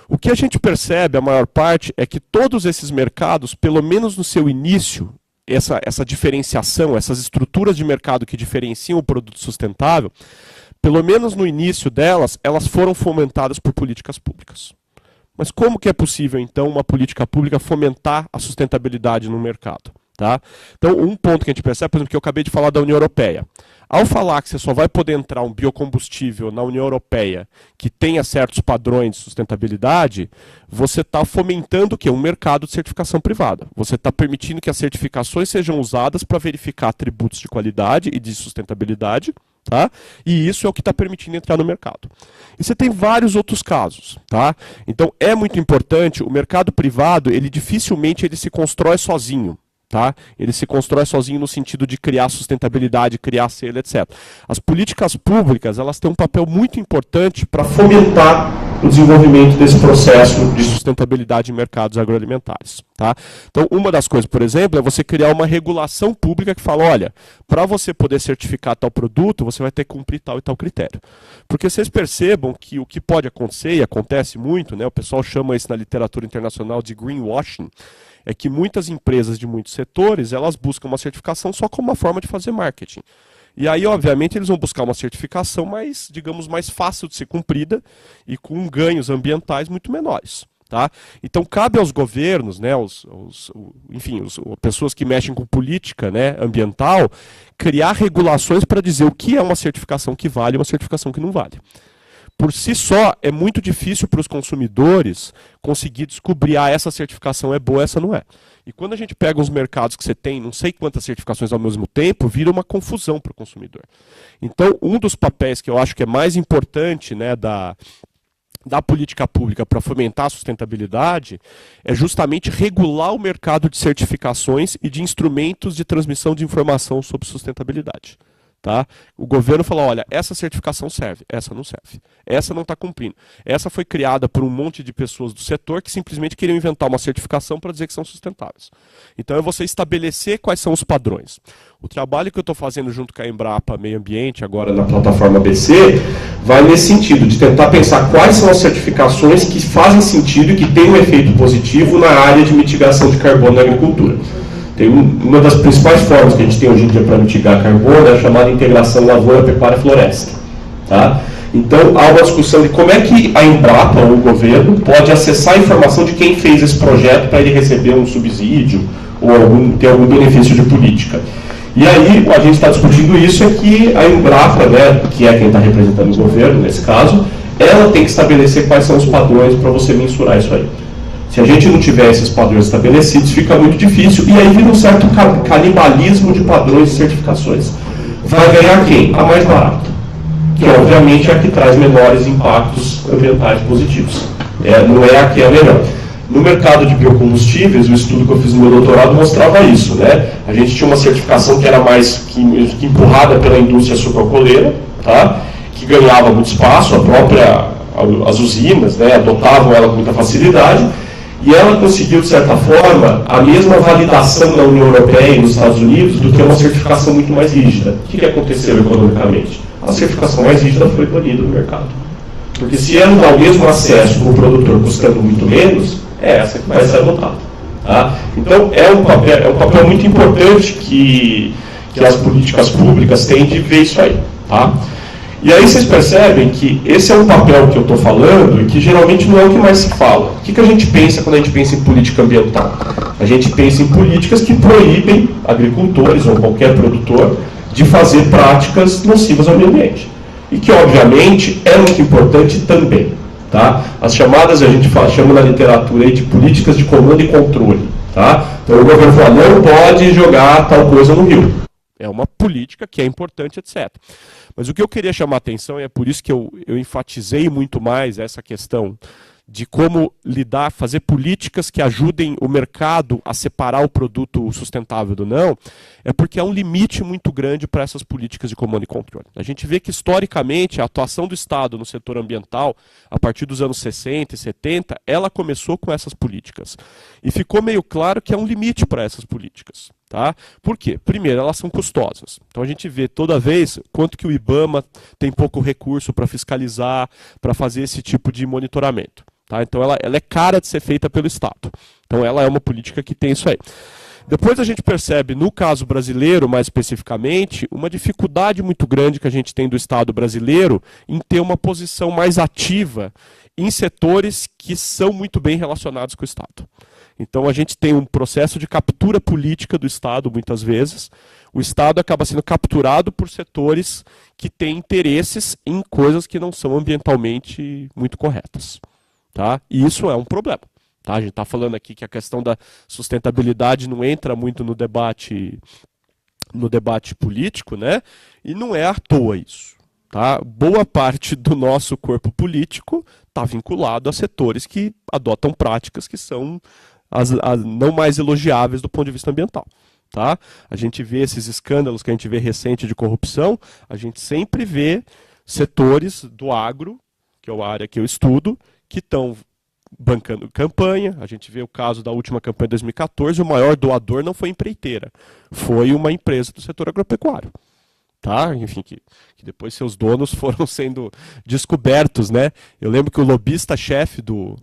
O que a gente percebe, a maior parte, é que todos esses mercados, pelo menos no seu início, essa diferenciação, essas estruturas de mercado que diferenciam o produto sustentável, pelo menos no início delas, elas foram fomentadas por políticas públicas. Mas como que é possível, então, uma política pública fomentar a sustentabilidade no mercado? Tá? Então, um ponto que a gente percebe, por exemplo, que eu acabei de falar da União Europeia. Ao falar que você só vai poder entrar um biocombustível na União Europeia que tenha certos padrões de sustentabilidade, você está fomentando o quê? Um mercado de certificação privada. Você está permitindo que as certificações sejam usadas para verificar atributos de qualidade e de sustentabilidade, tá? E isso é o que está permitindo entrar no mercado. E você tem vários outros casos. Tá? Então, é muito importante, o mercado privado, ele dificilmente ele se constrói sozinho. Tá? Ele se constrói sozinho no sentido de criar sustentabilidade, criar selo, etc. As políticas públicas elas têm um papel muito importante para fomentar o desenvolvimento desse processo de sustentabilidade em mercados agroalimentares. Tá? Então, uma das coisas, por exemplo, é você criar uma regulação pública que fala, olha, para você poder certificar tal produto, você vai ter que cumprir tal e tal critério. Porque vocês percebam que o que pode acontecer, e acontece muito, né, o pessoal chama isso na literatura internacional de greenwashing, é que muitas empresas de muitos setores, elas buscam uma certificação só como uma forma de fazer marketing. E aí, obviamente, eles vão buscar uma certificação mais, digamos, mais fácil de ser cumprida e com ganhos ambientais muito menores. Tá? Então, cabe aos governos, né, pessoas que mexem com política, né, ambiental, criar regulações para dizer o que é uma certificação que vale e uma certificação que não vale. Por si só, é muito difícil para os consumidores conseguir descobrir essa certificação é boa, essa não é. E quando a gente pega os mercados que você tem, não sei quantas certificações ao mesmo tempo, vira uma confusão para o consumidor. Então, um dos papéis que eu acho que é mais importante, né, da política pública para fomentar a sustentabilidade é justamente regular o mercado de certificações e de instrumentos de transmissão de informação sobre sustentabilidade. Tá? O governo falou, olha, essa certificação serve, essa não serve, essa não está cumprindo. Essa foi criada por um monte de pessoas do setor que simplesmente queriam inventar uma certificação para dizer que são sustentáveis. Então é você estabelecer quais são os padrões. O trabalho que eu estou fazendo junto com a Embrapa Meio Ambiente, agora na plataforma BC, vai nesse sentido, de tentar pensar quais são as certificações que fazem sentido e que têm um efeito positivo na área de mitigação de carbono na agricultura. Tem uma das principais formas que a gente tem hoje em dia para mitigar carbono é a chamada integração lavoura, pecuária e floresta. Tá? Então, há uma discussão de como é que a Embrapa, ou o governo, pode acessar a informação de quem fez esse projeto para ele receber um subsídio ou ter algum benefício de política. E aí, a gente está discutindo isso, é que a Embrapa, né, que é quem está representando o governo, nesse caso, ela tem que estabelecer quais são os padrões para você mensurar isso aí. Se a gente não tiver esses padrões estabelecidos, fica muito difícil, e aí vira um certo canibalismo de padrões e certificações. Vai ganhar quem? A mais barata, que obviamente é a que traz menores impactos ambientais positivos. Não é a que é a melhor. No mercado de biocombustíveis, o estudo que eu fiz no meu doutorado mostrava isso. Né? A gente tinha uma certificação que era mais que empurrada pela indústria sucroalcooleira, tá? Que ganhava muito espaço, a as usinas, né, adotavam ela com muita facilidade, e ela conseguiu, de certa forma, a mesma validação na União Europeia e nos Estados Unidos do que uma certificação muito mais rígida. O que aconteceu economicamente? A certificação mais rígida foi banida no mercado. Porque se ela dá o mesmo acesso para o produtor custando muito menos, é essa que vai ser adotada. Tá? Então, é um papel muito importante que as políticas públicas têm de ver isso aí. Tá? E aí vocês percebem que esse é um papel que eu estou falando e que geralmente não é o que mais se fala. O que a gente pensa quando a gente pensa em política ambiental? A gente pensa em políticas que proíbem agricultores ou qualquer produtor de fazer práticas nocivas ao meio ambiente. E que, obviamente, é muito importante também. Tá? As chamadas, a gente chama na literatura aí de políticas de comando e controle. Tá? Então o governo fala, não pode jogar tal coisa no rio. É uma política que é importante, etc. Mas o que eu queria chamar a atenção, e é por isso que eu enfatizei muito mais essa questão de como lidar, fazer políticas que ajudem o mercado a separar o produto sustentável do não, é porque há um limite muito grande para essas políticas de comando e controle. A gente vê que, historicamente, a atuação do Estado no setor ambiental, a partir dos anos 60 e 70, ela começou com essas políticas. E ficou meio claro que há um limite para essas políticas. Tá? Por quê? Primeiro, elas são custosas. Então a gente vê toda vez quanto que o IBAMA tem pouco recurso para fiscalizar, para fazer esse tipo de monitoramento. Tá? Então ela é cara de ser feita pelo Estado. Então ela é uma política que tem isso aí. Depois a gente percebe, no caso brasileiro, mais especificamente, uma dificuldade muito grande que a gente tem do Estado brasileiro em ter uma posição mais ativa em setores que são muito bem relacionados com o Estado. Então a gente tem um processo de captura política do Estado, muitas vezes. O Estado acaba sendo capturado por setores que têm interesses em coisas que não são ambientalmente muito corretas. Tá? E isso é um problema. Tá? A gente está falando aqui que a questão da sustentabilidade não entra muito no debate político, né? E não é à toa isso. Tá? Boa parte do nosso corpo político está vinculado a setores que adotam práticas que são as não mais elogiáveis do ponto de vista ambiental. Tá? A gente vê esses escândalos que a gente vê recente de corrupção, a gente sempre vê setores do agro, que é a área que eu estudo, que estão bancando campanha. A gente vê o caso da última campanha de 2014, o maior doador não foi empreiteira, foi uma empresa do setor agropecuário. Tá? Enfim, que depois seus donos foram sendo descobertos, né? Eu lembro que o lobista-chefe do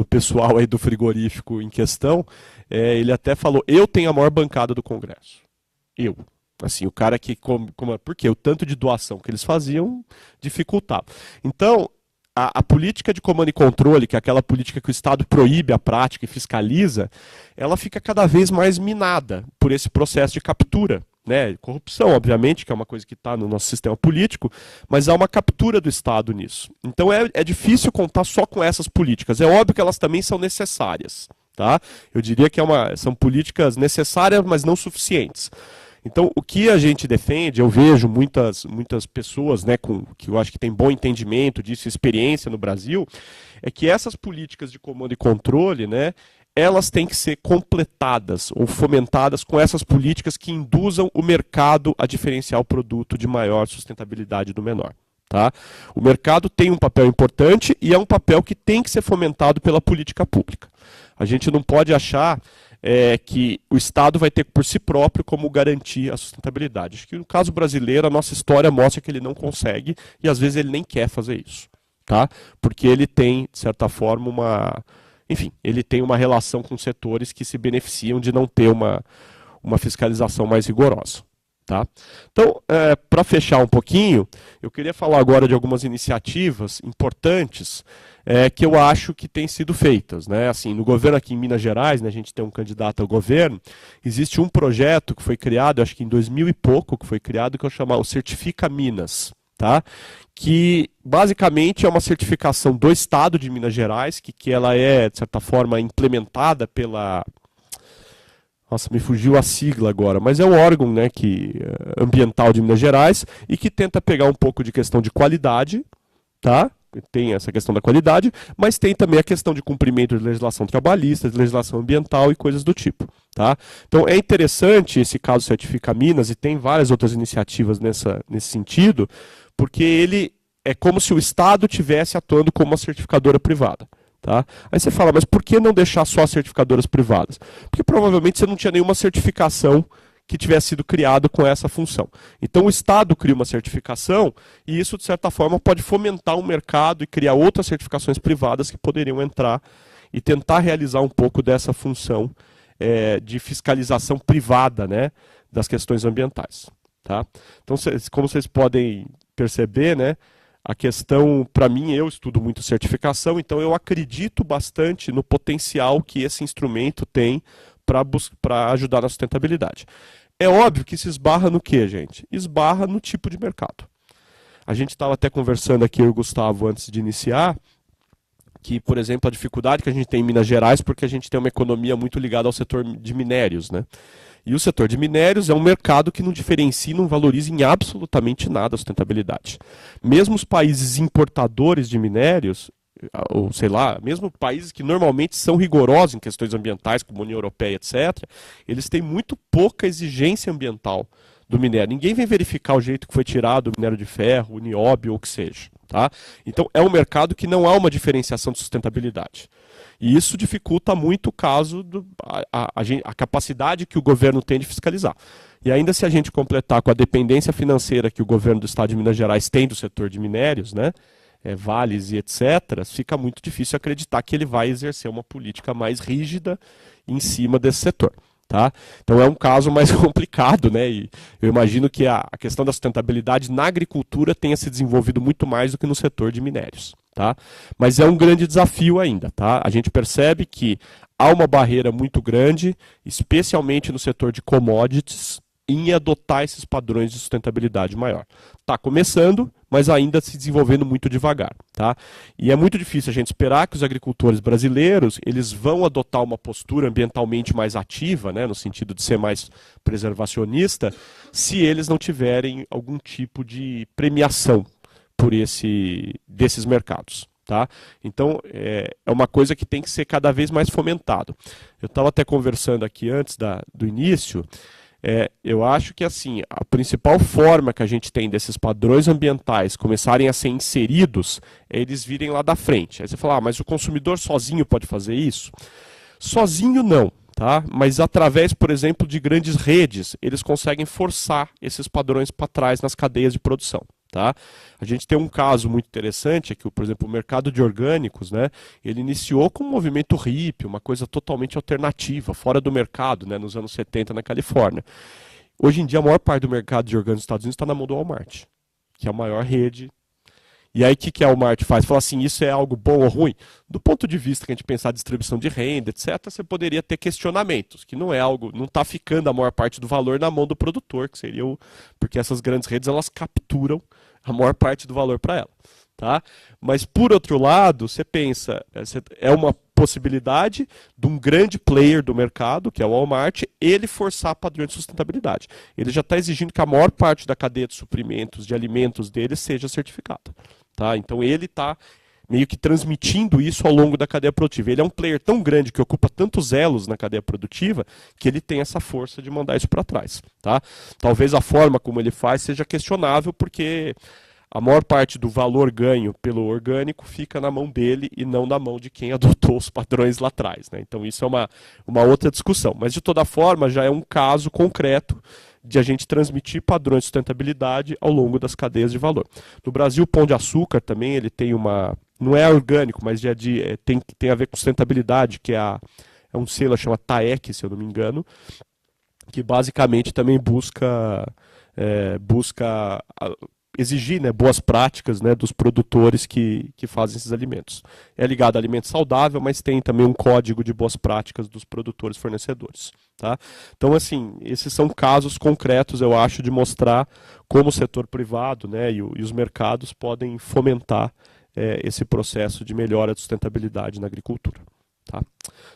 pessoal aí do frigorífico em questão, ele até falou, eu tenho a maior bancada do Congresso. Eu. Assim, o cara que... Porque o tanto de doação que eles faziam dificultava. Então, a política de comando e controle, que é aquela política que o Estado proíbe a prática e fiscaliza, ela fica cada vez mais minada por esse processo de captura. Né? Corrupção, obviamente, que é uma coisa que está no nosso sistema político, mas há uma captura do Estado nisso. Então é difícil contar só com essas políticas. É óbvio que elas também são necessárias. Tá? Eu diria que são políticas necessárias, mas não suficientes. Então, o que a gente defende, eu vejo muitas pessoas, né, que eu acho que tem bom entendimento disso, experiência no Brasil, é que essas políticas de comando e controle, né, elas têm que ser completadas ou fomentadas com essas políticas que induzam o mercado a diferenciar o produto de maior sustentabilidade do menor. Tá? O mercado tem um papel importante e é um papel que tem que ser fomentado pela política pública. A gente não pode achar que o Estado vai ter por si próprio como garantir a sustentabilidade. Acho que no caso brasileiro, a nossa história mostra que ele não consegue e às vezes ele nem quer fazer isso. Tá? Porque ele tem, de certa forma, ele tem uma relação com setores que se beneficiam de não ter uma fiscalização mais rigorosa. Tá? Então, para fechar um pouquinho, eu queria falar agora de algumas iniciativas importantes que eu acho que têm sido feitas. Né? Assim, no governo aqui em Minas Gerais, né, a gente tem um candidato ao governo, existe um projeto que foi criado, acho que em 2000 e pouco, que foi criado, que eu chamo o Certifica Minas. Tá? Que basicamente é uma certificação do Estado de Minas Gerais, que ela é, de certa forma, implementada pela... Nossa, me fugiu a sigla agora, mas é o órgão, né, ambiental de Minas Gerais e que tenta pegar um pouco de questão de qualidade, tá? Tem essa questão da qualidade, mas tem também a questão de cumprimento de legislação trabalhista, de legislação ambiental e coisas do tipo. Tá? Então é interessante esse caso Certifica Minas, e tem várias outras iniciativas nesse sentido, porque ele é como se o Estado estivesse atuando como uma certificadora privada. Tá? Aí você fala, mas por que não deixar só as certificadoras privadas? Porque provavelmente você não tinha nenhuma certificação que tivesse sido criado com essa função. Então o Estado cria uma certificação e isso, de certa forma, pode fomentar um mercado e criar outras certificações privadas que poderiam entrar e tentar realizar um pouco dessa função de fiscalização privada, né, das questões ambientais. Tá? Então, como vocês podem perceber, né, a questão, para mim, eu estudo muito certificação, então eu acredito bastante no potencial que esse instrumento tem para ajudar na sustentabilidade. É óbvio que se esbarra no quê, gente? Esbarra no tipo de mercado. A gente estava até conversando aqui, eu e o Gustavo, antes de iniciar, que, por exemplo, a dificuldade que a gente tem em Minas Gerais, porque a gente tem uma economia muito ligada ao setor de minérios, né? E o setor de minérios é um mercado que não diferencia e não valoriza em absolutamente nada a sustentabilidade. Mesmo os países importadores de minérios, ou sei lá, mesmo países que normalmente são rigorosos em questões ambientais, como a União Europeia, etc., eles têm muito pouca exigência ambiental do minério. Ninguém vem verificar o jeito que foi tirado o minério de ferro, o nióbio ou o que seja. Tá? Então é um mercado que não há uma diferenciação de sustentabilidade. E isso dificulta muito o caso, a capacidade que o governo tem de fiscalizar. E ainda se a gente completar com a dependência financeira que o governo do Estado de Minas Gerais tem do setor de minérios, né, vales e etc., fica muito difícil acreditar que ele vai exercer uma política mais rígida em cima desse setor. Tá? Então é um caso mais complicado, né? E eu imagino que a questão da sustentabilidade na agricultura tenha se desenvolvido muito mais do que no setor de minérios. Tá? Mas é um grande desafio ainda. Tá? A gente percebe que há uma barreira muito grande, especialmente no setor de commodities, em adotar esses padrões de sustentabilidade maior. Está começando, mas ainda se desenvolvendo muito devagar. Tá? E é muito difícil a gente esperar que os agricultores brasileiros eles vão adotar uma postura ambientalmente mais ativa, né, no sentido de ser mais preservacionista, se eles não tiverem algum tipo de premiação por desses mercados. Tá? Então, é uma coisa que tem que ser cada vez mais fomentado. Eu estava até conversando aqui antes do início. Eu acho que assim, a principal forma que a gente tem desses padrões ambientais começarem a ser inseridos é eles virem lá da frente. Aí você fala, mas o consumidor sozinho pode fazer isso? Sozinho não, tá? Mas através, por exemplo, de grandes redes, eles conseguem forçar esses padrões para trás nas cadeias de produção. Tá? A gente tem um caso muito interessante, é que, por exemplo, o mercado de orgânicos, né, ele iniciou com um movimento hippie, uma coisa totalmente alternativa, fora do mercado, né, nos anos 70 na Califórnia. Hoje em dia, a maior parte do mercado de orgânicos dos Estados Unidos está na mão do Walmart, que é a maior rede. E aí, o que a Walmart faz? Fala assim, isso é algo bom ou ruim? Do ponto de vista que a gente pensar distribuição de renda, etc., você poderia ter questionamentos, que não é algo, não está ficando a maior parte do valor na mão do produtor, que seria porque essas grandes redes, elas capturam a maior parte do valor para ela. Tá? Mas, por outro lado, você pensa, é uma possibilidade de um grande player do mercado, que é o Walmart, ele forçar padrões de sustentabilidade. Ele já está exigindo que a maior parte da cadeia de suprimentos, de alimentos dele, seja certificada. Tá? Então, ele está meio que transmitindo isso ao longo da cadeia produtiva. Ele é um player tão grande, que ocupa tantos elos na cadeia produtiva, que ele tem essa força de mandar isso para trás. Tá? Talvez a forma como ele faz seja questionável, porque a maior parte do valor ganho pelo orgânico fica na mão dele e não na mão de quem adotou os padrões lá atrás. Né? Então isso é uma outra discussão. Mas de toda forma já é um caso concreto de a gente transmitir padrões de sustentabilidade ao longo das cadeias de valor. No Brasil, o Pão de Açúcar também ele tem não é orgânico, mas tem a ver com sustentabilidade, que é um selo chama TAEC, se eu não me engano, que basicamente também busca exigir, né, boas práticas, né, dos produtores que fazem esses alimentos. É ligado a alimento saudável, mas tem também um código de boas práticas dos produtores fornecedores. Tá? Então, assim, esses são casos concretos, eu acho, de mostrar como o setor privado, né, e os mercados podem fomentar esse processo de melhora de sustentabilidade na agricultura. Tá?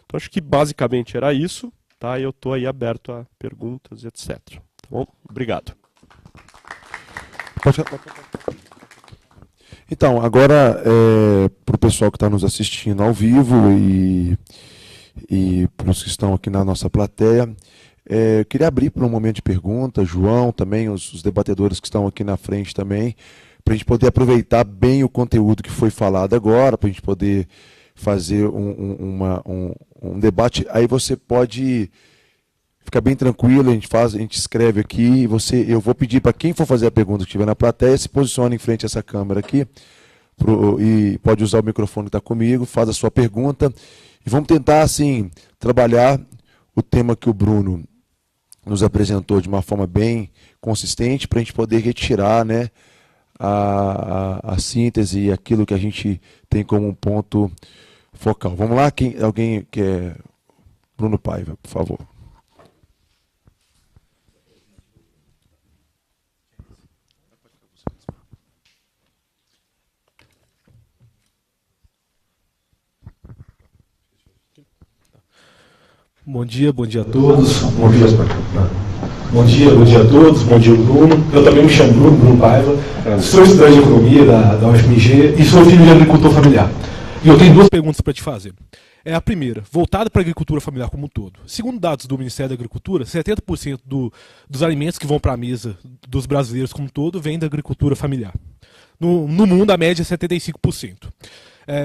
Então, acho que basicamente era isso. Tá? Eu estou aí aberto a perguntas, etc. Tá bom? Obrigado. Então, agora, para o pessoal que está nos assistindo ao vivo e para os que estão aqui na nossa plateia, eu queria abrir para um momento de pergunta, João, também os debatedores que estão aqui na frente também, para a gente poder aproveitar bem o conteúdo que foi falado agora, para a gente poder fazer um debate. Aí você pode ficar bem tranquilo, a gente escreve aqui, eu vou pedir para quem for fazer a pergunta que estiver na plateia, se posicione em frente a essa câmera aqui, e pode usar o microfone que está comigo, faz a sua pergunta, e vamos tentar, assim, trabalhar o tema que o Bruno nos apresentou de uma forma bem consistente, para a gente poder retirar, né, a síntese e aquilo que a gente tem como um ponto focal. Vamos lá? Alguém quer? Bruno Paiva, por favor. Bom dia a todos. Bom dia a todos. Bom dia, Bruno. Eu também me chamo Bruno Paiva. Sou estudante de economia da UFMG e sou filho de agricultor familiar. E eu tenho duas perguntas para te fazer. A primeira, voltada para a agricultura familiar como um todo. Segundo dados do Ministério da Agricultura, 70% dos alimentos que vão para a mesa dos brasileiros como um todo vêm da agricultura familiar. No mundo, a média é 75%.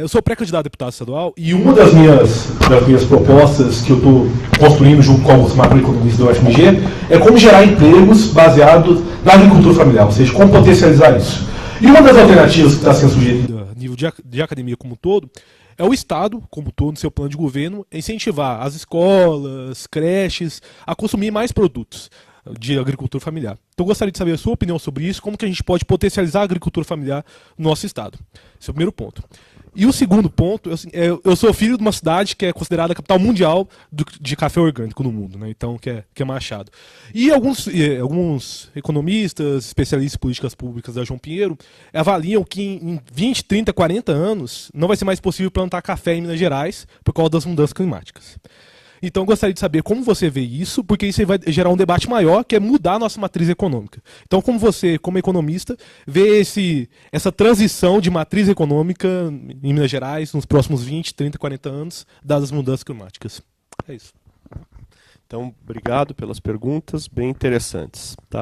Eu sou pré-candidato a deputado estadual e uma das minhas propostas que eu estou construindo junto com os macroeconomistas da UFMG é como gerar empregos baseados na agricultura familiar, ou seja, como potencializar isso. E uma das alternativas que está sendo sugerida a nível de academia como um todo é o Estado, como um todo, no seu plano de governo, incentivar as escolas, creches a consumir mais produtos de agricultura familiar. Então eu gostaria de saber a sua opinião sobre isso, como que a gente pode potencializar a agricultura familiar no nosso estado. Esse é o primeiro ponto. E o segundo ponto, eu sou filho de uma cidade que é considerada a capital mundial de café orgânico no mundo, né? Então, que é Machado. E alguns economistas, especialistas em políticas públicas da João Pinheiro, avaliam que em 20, 30, 40 anos não vai ser mais possível plantar café em Minas Gerais por causa das mudanças climáticas. Então, eu gostaria de saber como você vê isso, porque isso vai gerar um debate maior, que é mudar a nossa matriz econômica. Então, como você, como economista, vê essa transição de matriz econômica em Minas Gerais nos próximos 20, 30, 40 anos, dadas as mudanças climáticas? É isso. Então, obrigado pelas perguntas, bem interessantes. Tá?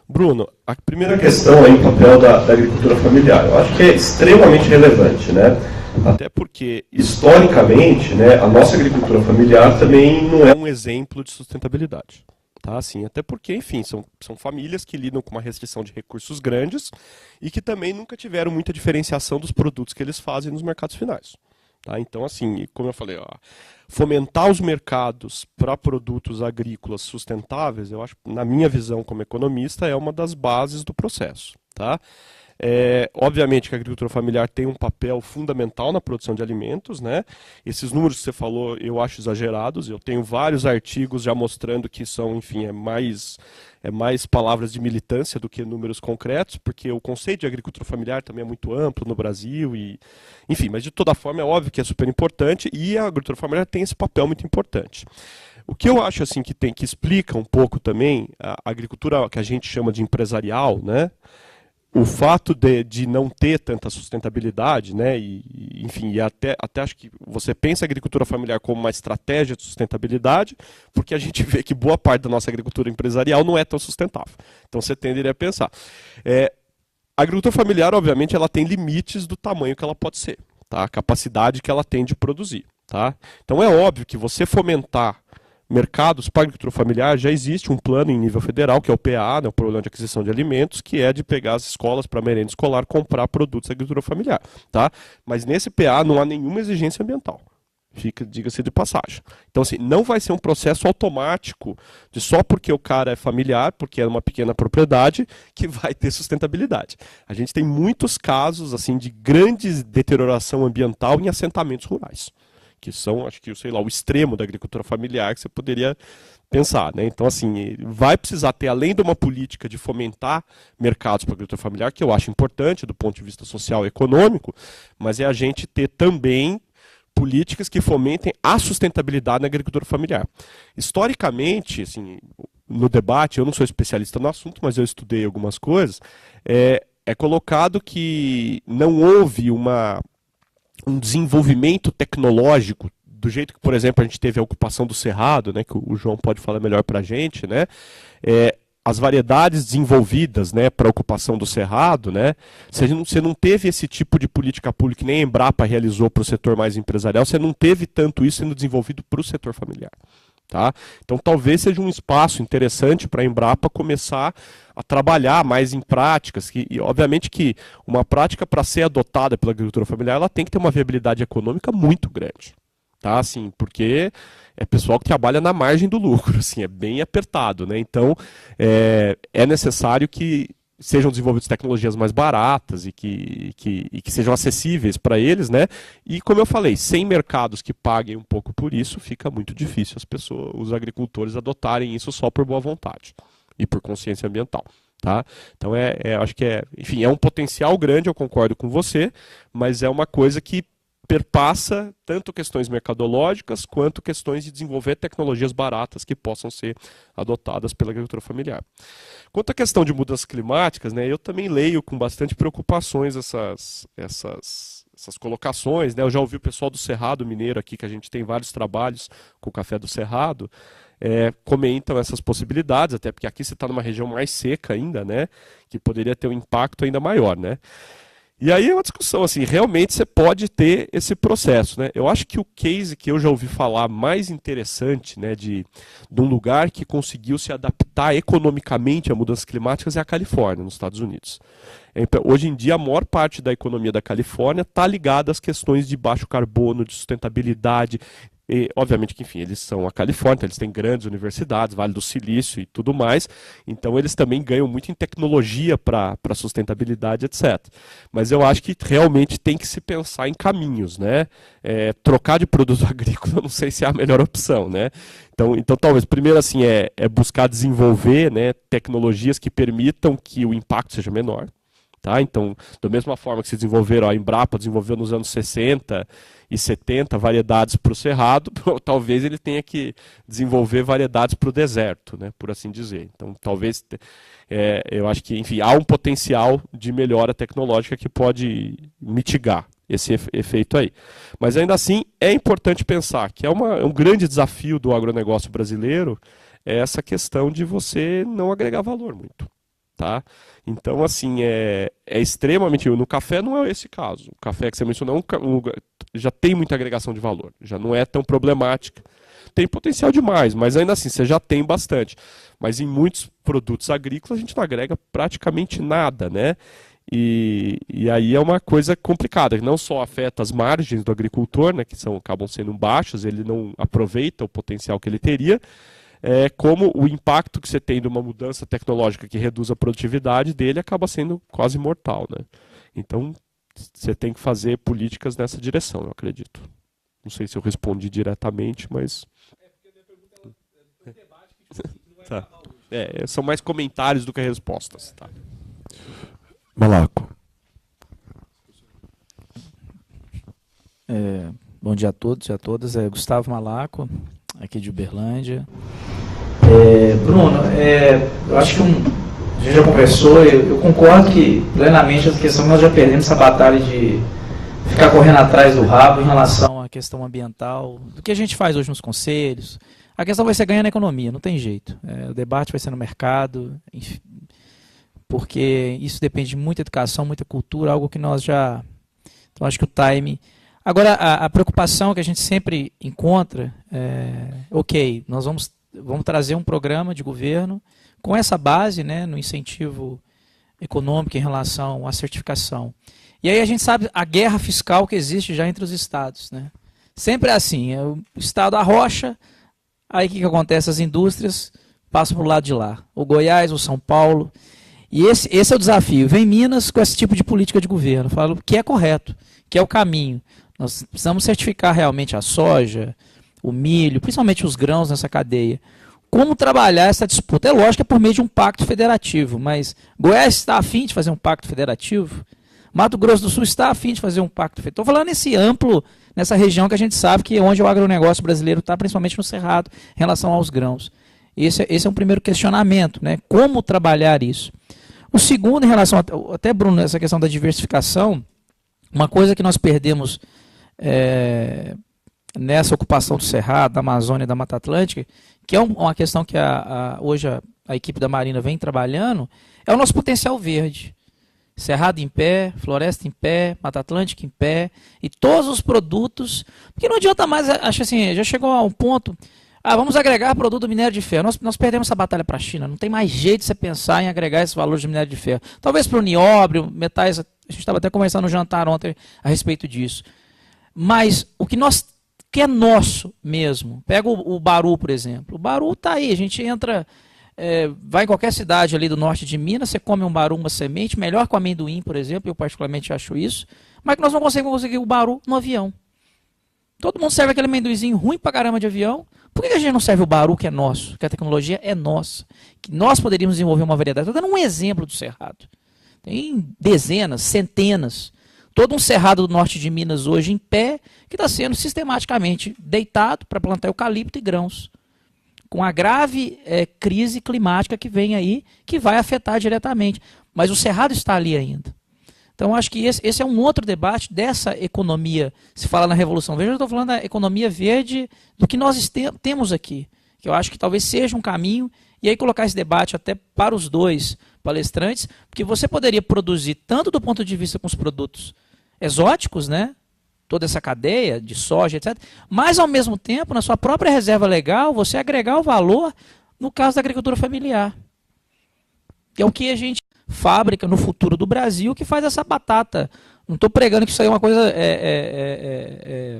Bruno, a primeira questão aí, o papel da agricultura familiar, eu acho que é extremamente relevante, né? Até porque, historicamente, né, a nossa agricultura familiar também não é um exemplo de sustentabilidade. Tá? Assim, até porque, enfim, são famílias que lidam com uma restrição de recursos grandes e que também nunca tiveram muita diferenciação dos produtos que eles fazem nos mercados finais. Tá? Então, assim, como eu falei, fomentar os mercados para produtos agrícolas sustentáveis, eu acho, na minha visão como economista, é uma das bases do processo. Tá? Obviamente que a agricultura familiar tem um papel fundamental na produção de alimentos, né? Esses números que você falou eu acho exagerados, eu tenho vários artigos já mostrando que são, enfim, é mais palavras de militância do que números concretos, porque o conceito de agricultura familiar também é muito amplo no Brasil, enfim, mas de toda forma é óbvio que é super importante e a agricultura familiar tem esse papel muito importante. O que eu acho assim que explica um pouco também a agricultura que a gente chama de empresarial, né? O fato de não ter tanta sustentabilidade, né, enfim, e até acho que você pensa a agricultura familiar como uma estratégia de sustentabilidade, porque a gente vê que boa parte da nossa agricultura empresarial não é tão sustentável. Então você tenderia a pensar. A agricultura familiar, obviamente, ela tem limites do tamanho que ela pode ser, tá? A capacidade que ela tem de produzir. Tá? Então é óbvio que você fomentar mercados para a agricultura familiar, já existe um plano em nível federal, que é o PA, né, o Programa de Aquisição de Alimentos, que é de pegar as escolas para merenda escolar, comprar produtos da agricultura familiar. Tá? Mas nesse PA não há nenhuma exigência ambiental. Diga-se de passagem. Então, assim, não vai ser um processo automático de só porque o cara é familiar, porque é uma pequena propriedade, que vai ter sustentabilidade. A gente tem muitos casos assim de grande deterioração ambiental em assentamentos rurais, que são, acho que, sei lá, o extremo da agricultura familiar que você poderia pensar, né? Então, assim, vai precisar ter, além de uma política de fomentar mercados para a agricultura familiar, que eu acho importante do ponto de vista social e econômico, mas é a gente ter também políticas que fomentem a sustentabilidade na agricultura familiar. Historicamente, assim, no debate, eu não sou especialista no assunto, mas eu estudei algumas coisas, é colocado que não houve um desenvolvimento tecnológico do jeito que, por exemplo, a gente teve a ocupação do Cerrado, né, que o João pode falar melhor para a gente, né, as variedades desenvolvidas, né, para a ocupação do cerrado, né, você não teve esse tipo de política pública que nem a Embrapa realizou para o setor mais empresarial, você não teve tanto isso sendo desenvolvido para o setor familiar. Tá? Então talvez seja um espaço interessante para a Embrapa começar a trabalhar mais em práticas, e obviamente que uma prática para ser adotada pela agricultura familiar, ela tem que ter uma viabilidade econômica muito grande. Tá? Assim, porque é pessoal que trabalha na margem do lucro, assim, é bem apertado, né? Então é necessário que sejam desenvolvidas tecnologias mais baratas e que sejam acessíveis para eles, né? E como eu falei, sem mercados que paguem um pouco por isso, fica muito difícil os agricultores adotarem isso só por boa vontade e por consciência ambiental. Tá? Então acho que enfim, é um potencial grande, eu concordo com você, mas é uma coisa que perpassa tanto questões mercadológicas quanto questões de desenvolver tecnologias baratas que possam ser adotadas pela agricultura familiar. Quanto à questão de mudanças climáticas, né, eu também leio com bastante preocupações essas colocações, né? Eu já ouvi o pessoal do Cerrado Mineiro aqui, que a gente tem vários trabalhos com o café do Cerrado, comentam essas possibilidades, até porque aqui você está numa região mais seca ainda, né, que poderia ter um impacto ainda maior, né? E aí é uma discussão, assim, realmente você pode ter esse processo, né? Eu acho que o case que eu já ouvi falar mais interessante, né, de um lugar que conseguiu se adaptar economicamente a mudanças climáticas é a Califórnia, nos Estados Unidos. Hoje em dia, a maior parte da economia da Califórnia está ligada às questões de baixo carbono, de sustentabilidade. E, obviamente que, enfim, eles são a Califórnia, então eles têm grandes universidades, Vale do Silício e tudo mais, então eles também ganham muito em tecnologia para sustentabilidade, etc. Mas eu acho que realmente tem que se pensar em caminhos, né? Trocar de produto agrícola, eu não sei se é a melhor opção, né? Então talvez, primeiro assim, é buscar desenvolver, né, tecnologias que permitam que o impacto seja menor. Tá? Então, da mesma forma que se desenvolveram, a Embrapa desenvolveu nos anos 60 e 70 variedades para o cerrado, talvez ele tenha que desenvolver variedades para o deserto, né, por assim dizer. Então, talvez, eu acho que, enfim, há um potencial de melhora tecnológica que pode mitigar esse efeito aí. Mas ainda assim, é importante pensar que um grande desafio do agronegócio brasileiro é essa questão de você não agregar valor muito. Tá? Então, assim, é extremamente... No café não é esse caso. O café que você mencionou já tem muita agregação de valor. Já não é tão problemática. Tem potencial demais, mas ainda assim, você já tem bastante. Mas em muitos produtos agrícolas, a gente não agrega praticamente nada, né? E aí é uma coisa complicada, que não só afeta as margens do agricultor, né, que acabam sendo baixas, ele não aproveita o potencial que ele teria, como o impacto que você tem de uma mudança tecnológica que reduz a produtividade dele acaba sendo quase mortal, né? Então, você tem que fazer políticas nessa direção, eu acredito. Não sei se eu respondi diretamente, mas... Tá. São mais comentários do que respostas. Tá. Malaco. Bom dia a todos e a todas. Gustavo Malaco, aqui de Uberlândia. Bruno, eu acho que a gente já conversou, eu concordo que plenamente essa questão nós já perdemos essa batalha de ficar correndo atrás do rabo em relação à questão ambiental, do que a gente faz hoje nos conselhos. A questão vai ser ganhar na economia, não tem jeito. O debate vai ser no mercado, enfim, porque isso depende de muita educação, muita cultura, algo que nós já... Então acho que o time... Agora, a preocupação que a gente sempre encontra nós vamos trazer um programa de governo com essa base, né, no incentivo econômico em relação à certificação. E aí a gente sabe a guerra fiscal que existe já entre os estados, né? Sempre é assim, o estado arrocha, aí o que acontece? As indústrias passam para o lado de lá. O Goiás, o São Paulo. E esse é o desafio. Vem Minas com esse tipo de política de governo. Falo que é correto, que é o caminho. Nós precisamos certificar realmente a soja, o milho, principalmente os grãos nessa cadeia. Como trabalhar essa disputa? É lógico que é por meio de um pacto federativo, mas Goiás está a fim de fazer um pacto federativo? Mato Grosso do Sul está a fim de fazer um pacto federativo? Estou falando nesse amplo, nessa região que a gente sabe que é onde o agronegócio brasileiro está, principalmente no Cerrado, em relação aos grãos. Esse é um primeiro questionamento, né? Como trabalhar isso? O segundo, em relação, até Bruno, essa questão da diversificação, uma coisa que nós perdemos nessa ocupação do Cerrado, da Amazônia e da Mata Atlântica, que é uma questão que hoje a equipe da Marina vem trabalhando, é o nosso potencial verde. Cerrado em pé, floresta em pé, Mata Atlântica em pé, e todos os produtos, porque não adianta mais, acho assim, já chegou a um ponto, vamos agregar produto do minério de ferro, nós perdemos essa batalha para a China, não tem mais jeito de você pensar em agregar esse valor de minério de ferro, talvez para o nióbio, metais, a gente estava até conversando no jantar ontem a respeito disso, mas o que é nosso mesmo, pega o baru, por exemplo, o baru está aí, a gente entra... vai em qualquer cidade ali do norte de Minas, você come um baru, uma semente, melhor com amendoim, por exemplo, eu particularmente acho isso, mas que nós não conseguir o baru no avião. Todo mundo serve aquele amendoizinho ruim pra caramba de avião, por que a gente não serve o baru que é nosso, que a tecnologia é nossa, que nós poderíamos desenvolver uma variedade? Estou dando um exemplo do Cerrado. Tem dezenas, centenas, todo um Cerrado do norte de Minas hoje em pé, que está sendo sistematicamente deitado para plantar eucalipto e grãos, com a grave crise climática que vem aí, que vai afetar diretamente. Mas o Cerrado está ali ainda. Então, acho que esse é um outro debate dessa economia, se fala na Revolução Verde, eu estou falando da economia verde do que nós temos aqui, que eu acho que talvez seja um caminho, e aí colocar esse debate até para os dois palestrantes, porque você poderia produzir, tanto do ponto de vista com os produtos exóticos, né? Toda essa cadeia de soja, etc. Mas, ao mesmo tempo, na sua própria reserva legal, você agregar o valor no caso da agricultura familiar. Que é o que a gente fabrica no futuro do Brasil, que faz essa batata. Não estou pregando que isso aí é uma coisa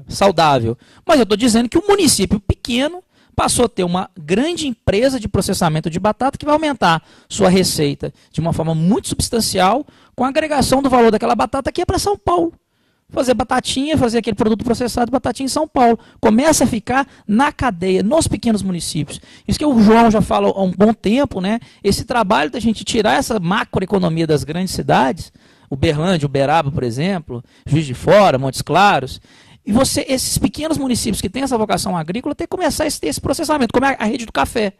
saudável. Mas eu estou dizendo que o município pequeno passou a ter uma grande empresa de processamento de batata que vai aumentar sua receita de uma forma muito substancial com a agregação do valor daquela batata que é para São Paulo. Fazer batatinha, fazer aquele produto processado de batatinha em São Paulo. Começa a ficar na cadeia, nos pequenos municípios. Isso que o João já fala há um bom tempo, né? Esse trabalho da gente tirar essa macroeconomia das grandes cidades, Uberlândia, Uberaba, por exemplo, Juiz de Fora, Montes Claros, e esses pequenos municípios que têm essa vocação agrícola, tem que começar a ter esse processamento, como é a rede do café.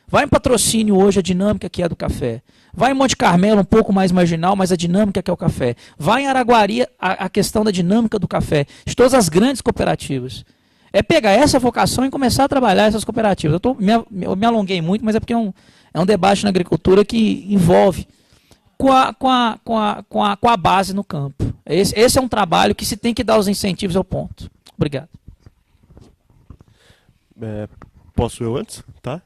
Vai em Patrocínio hoje a dinâmica que é do café. Vai em Monte Carmelo, um pouco mais marginal, mas a dinâmica que é o café. Vai em Araguari, a questão da dinâmica do café. De todas as grandes cooperativas. É pegar essa vocação e começar a trabalhar essas cooperativas. Eu me alonguei muito, mas é porque é um debate na agricultura que envolve com a base no campo. Esse é um trabalho que se tem que dar os incentivos ao ponto. Obrigado. Posso eu antes? Tá?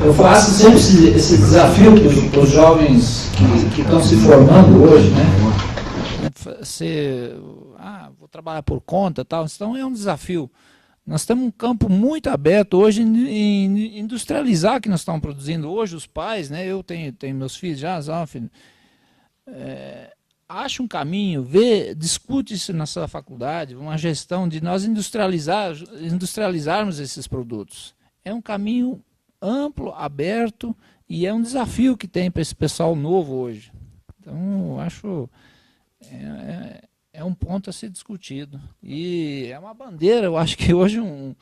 Eu faço sempre esse desafio para os jovens que estão se formando hoje, né? Vou trabalhar por conta, tal. Então é um desafio. Nós temos um campo muito aberto hoje em industrializar o que nós estamos produzindo hoje, os pais, né? Eu tenho meus filhos já, acha um caminho, discute isso na sua faculdade, uma gestão de nós industrializarmos esses produtos. É um caminho amplo, aberto, e é um desafio que tem para esse pessoal novo hoje. Então, eu acho é um ponto a ser discutido. E é uma bandeira, eu acho que hoje um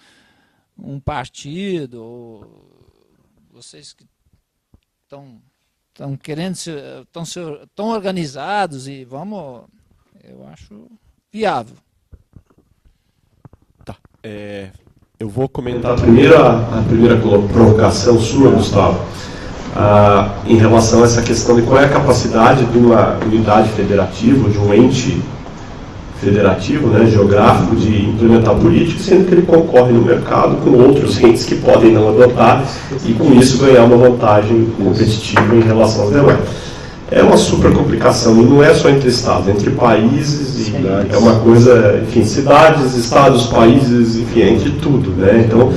partido, vocês que estão querendo estão organizados e eu acho viável. Tá. Eu vou comentar a primeira provocação sua, Gustavo, em relação a essa questão de qual é a capacidade de uma unidade federativa, de um ente federativo, né, geográfico, de implementar políticas, sendo que ele concorre no mercado com outros entes que podem não adotar e, com isso, ganhar uma vantagem competitiva em relação aos demais. É uma super complicação, e não é só entre estados, entre países, e é uma coisa, enfim, cidades, estados, países, enfim, entre tudo, né? Então,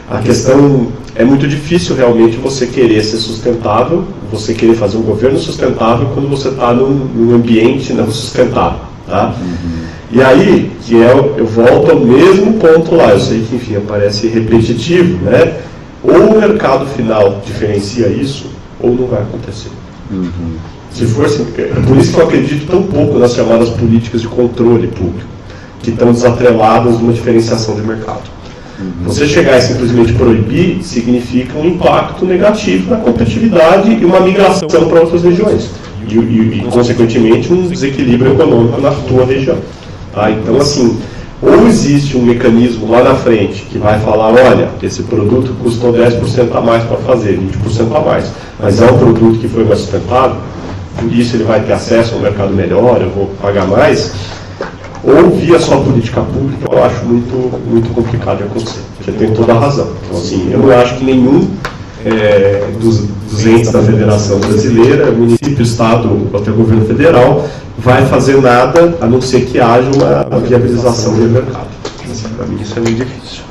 a questão é muito difícil realmente você querer ser sustentável, você querer fazer um governo sustentável quando você está num ambiente não sustentável, tá? E aí, eu volto ao mesmo ponto lá, eu sei que, enfim, parece repetitivo, né? Ou o mercado final diferencia isso, ou não vai acontecer. Se for assim, é por isso que eu acredito tão pouco nas chamadas políticas de controle público, que estão desatreladas de uma diferenciação de mercado. Você chegar e simplesmente proibir significa um impacto negativo na competitividade e uma migração para outras regiões. consequentemente, um desequilíbrio econômico na tua região. Tá? Então, assim, ou existe um mecanismo lá na frente que vai falar, olha, esse produto custou 10% a mais para fazer, 20% a mais, mas é um produto que foi mais sustentável, por isso ele vai ter acesso a um mercado melhor, eu vou pagar mais, ou via só política pública, eu acho muito complicado de acontecer. Você tem toda a razão. Então, assim, eu não acho que nenhum dos entes da Federação Brasileira, município, Estado ou até o governo federal, vai fazer nada a não ser que haja uma viabilização do mercado. Para mim isso é muito difícil.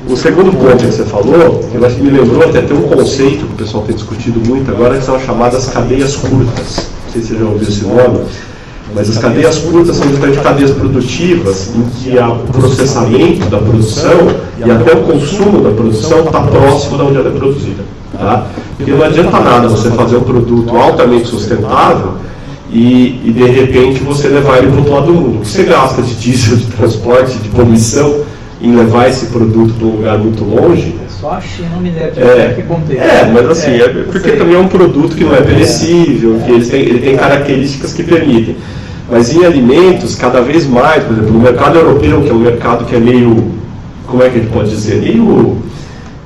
O segundo ponto que você falou, que me lembrou até ter um conceito que o pessoal tem discutido muito agora, que são as chamadas cadeias curtas. Não sei se você já ouviu esse nome, mas as cadeias curtas são justamente cadeias produtivas em que o processamento da produção e até o consumo da produção está próximo de onde ela é produzida. Tá? Porque não adianta nada você fazer um produto altamente sustentável e de repente você levar ele para o outro lado do mundo. O que você gasta de diesel, de transporte, de poluição em levar esse produto para um lugar muito longe? Só a China minério que contém. Mas assim, porque também é um produto que não é perecível, que ele tem características que permitem. Mas em alimentos, cada vez mais, por exemplo, no mercado europeu, que é um mercado que é meio, como é que a gente pode dizer, meio...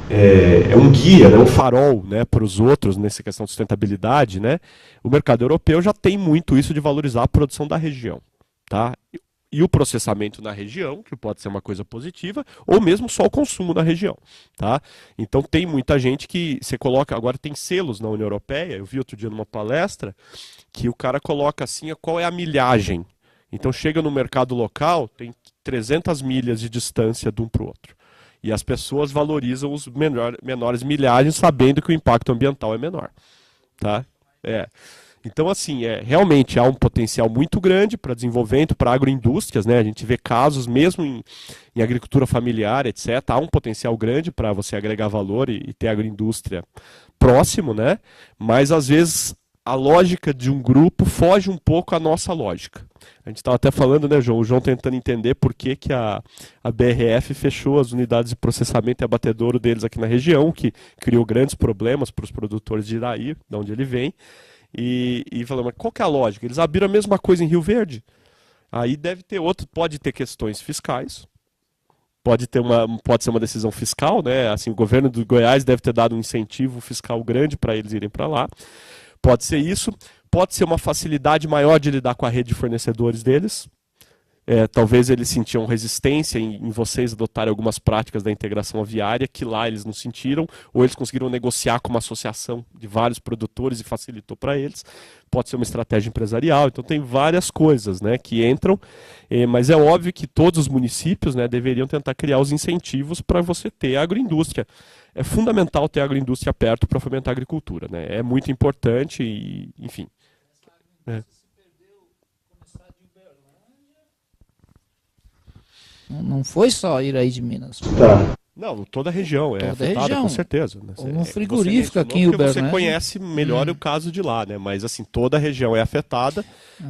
É um guia, né, um farol, né, para os outros nessa questão de sustentabilidade, né? O mercado europeu já tem muito isso de valorizar a produção da região, tá? E o processamento na região, que pode ser uma coisa positiva, ou mesmo só o consumo na região, tá? Então tem muita gente que você coloca, agora tem selos na União Europeia, eu vi outro dia numa palestra, que o cara coloca assim, qual é a milhagem. Então chega no mercado local, tem 300 milhas de distância de um para o outro. E as pessoas valorizam os menores milhagens, sabendo que o impacto ambiental é menor. Tá? Então, assim, realmente há um potencial muito grande para desenvolvimento, para agroindústrias, né? A gente vê casos, mesmo em agricultura familiar, etc. Há um potencial grande para você agregar valor e ter agroindústria próximo, né? Mas, às vezes, a lógica de um grupo foge um pouco à nossa lógica. A gente estava até falando, né, João? O João tentando entender por que a BRF fechou as unidades de processamento e abatedouro deles aqui na região, que criou grandes problemas para os produtores de Iraí, de onde ele vem. E falando, mas qual que é a lógica? Eles abriram a mesma coisa em Rio Verde. Aí deve ter pode ter questões fiscais, pode ser uma decisão fiscal, né? Assim, o governo do Goiás deve ter dado um incentivo fiscal grande para eles irem para lá. Pode ser isso. Pode ser uma facilidade maior de lidar com a rede de fornecedores deles. Talvez eles sentiam resistência em vocês adotarem algumas práticas da integração aviária, que lá eles não sentiram, ou eles conseguiram negociar com uma associação de vários produtores e facilitou para eles. Pode ser uma estratégia empresarial. Então tem várias coisas, né, que entram, mas é óbvio que todos os municípios, né, deveriam tentar criar os incentivos para você ter a agroindústria. É fundamental ter a agroindústria perto para fomentar a agricultura, né? É muito importante e, enfim. Não foi só Iraí de Minas. Tá. Não, toda a região é afetada, região. com certeza. Né? Um frigorífico aqui em Uberlândia. Você conhece melhor o caso de lá, né? Mas assim, toda a região é afetada